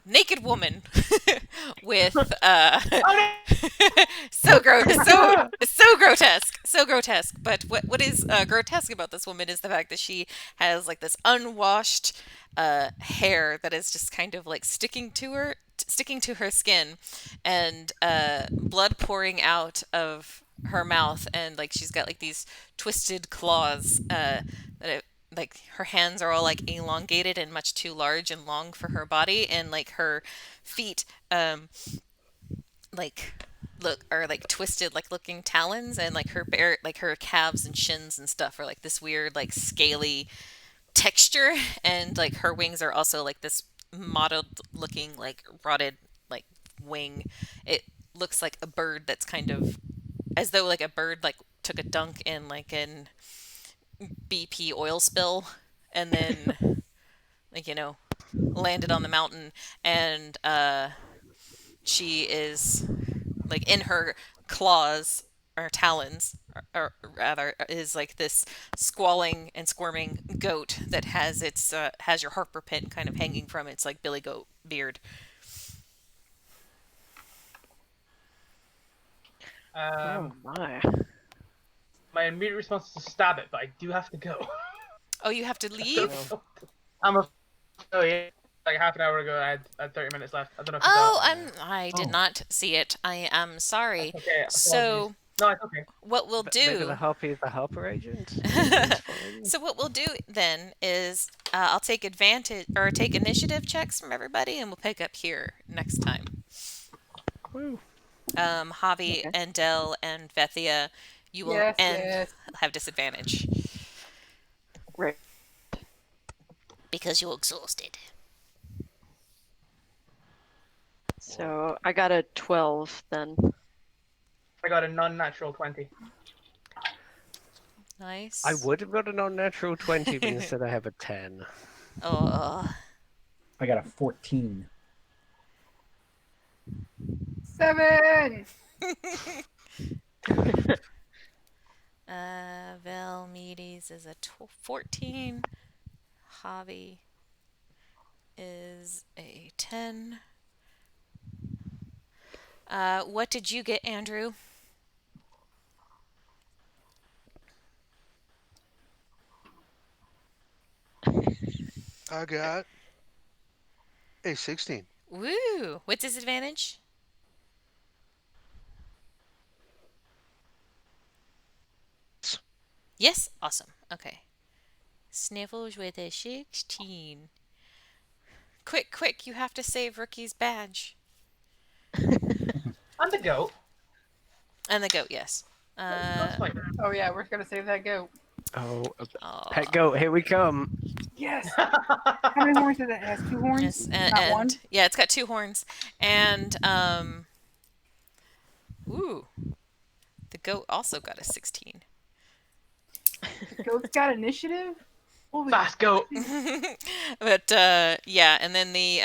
naked woman with so grotesque. But what is grotesque about this woman is the fact that she has like this unwashed hair that is just kind of like sticking to her skin, and blood pouring out of her mouth, and like she's got like these twisted claws like her hands are all like elongated and much too large and long for her body, and like her feet like are like twisted like looking talons, and like her calves and shins and stuff are like this weird like scaly texture, and like her wings are also like this mottled looking like rotted like wing. It looks like a bird that's kind of as though like a bird like took a dunk in like an BP oil spill, and then like landed on the mountain, and she is like in her claws or talons, or rather is like this squalling and squirming goat that has its has your Harper pin kind of hanging from its like billy goat beard. Oh my. My immediate response is to stab it, but I do have to go. Oh, you have to leave? I'm a. Oh yeah. Like half an hour ago, I had 30 minutes left. I don't know if you Oh, saw it. I did not see it. I am sorry. Okay, So no, it's okay. what we'll Maybe do the Harpy is the Harper agent. So what we'll do then is I'll take advantage or take initiative checks from everybody, and we'll pick up here next time. Woo. Javi Okay. and Del and Vethia, you will Yes. have disadvantage Right. because you're exhausted. So I got a 12 then. I got a non-natural 20. Nice. I would have got a non-natural 20, but instead I have a 10. Oh, I got a 14. 7. Velmedes is a 14. Javi is a 10. What did you get, Andrew? I got a 16. Woo! What's disadvantage? Yes? Awesome. Okay. Sniffles with a 16. Quick, quick, you have to save Rookie's badge. I'm the goat. And the goat, yes. That's fine. Oh yeah, we're gonna save that goat. Oh, Aw. pet goat, here we come. Yes. How many horns does it? It has 2 horns, Yes, not one. and yeah, it's got 2 horns. And, ooh, the goat also got a 16. The goat's got initiative. Holy Fast goat. But, yeah, and then the,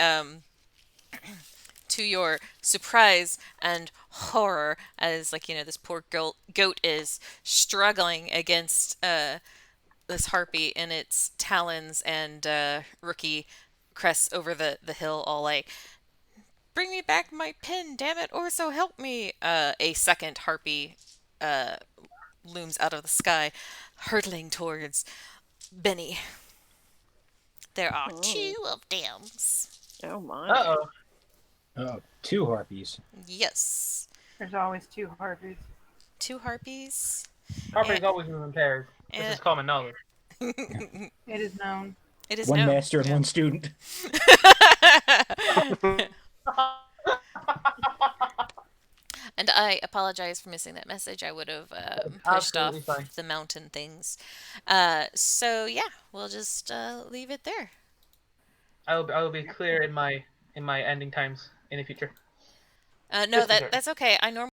to your surprise and horror, as like this poor goat is struggling against this harpy in its talons, and Rookie crests over the hill, all like, "Bring me back my pin, damn it, or so help me!" A second harpy uh, looms out of the sky, hurtling towards Benny. There are Oh. 2 of them. Oh my. Uh-oh. Oh, 2 harpies. Yes, There's always 2 harpies. 2 harpies. Harper's always move in pairs. This And is common knowledge. It is known. it is One known. master and Yeah. one student. And I apologize for missing that message. I would have pushed off absolutely fine. the mountain things. So yeah, we'll just leave it there. I will be clear in my ending times in the future. No, Just for sure. that's okay. I normally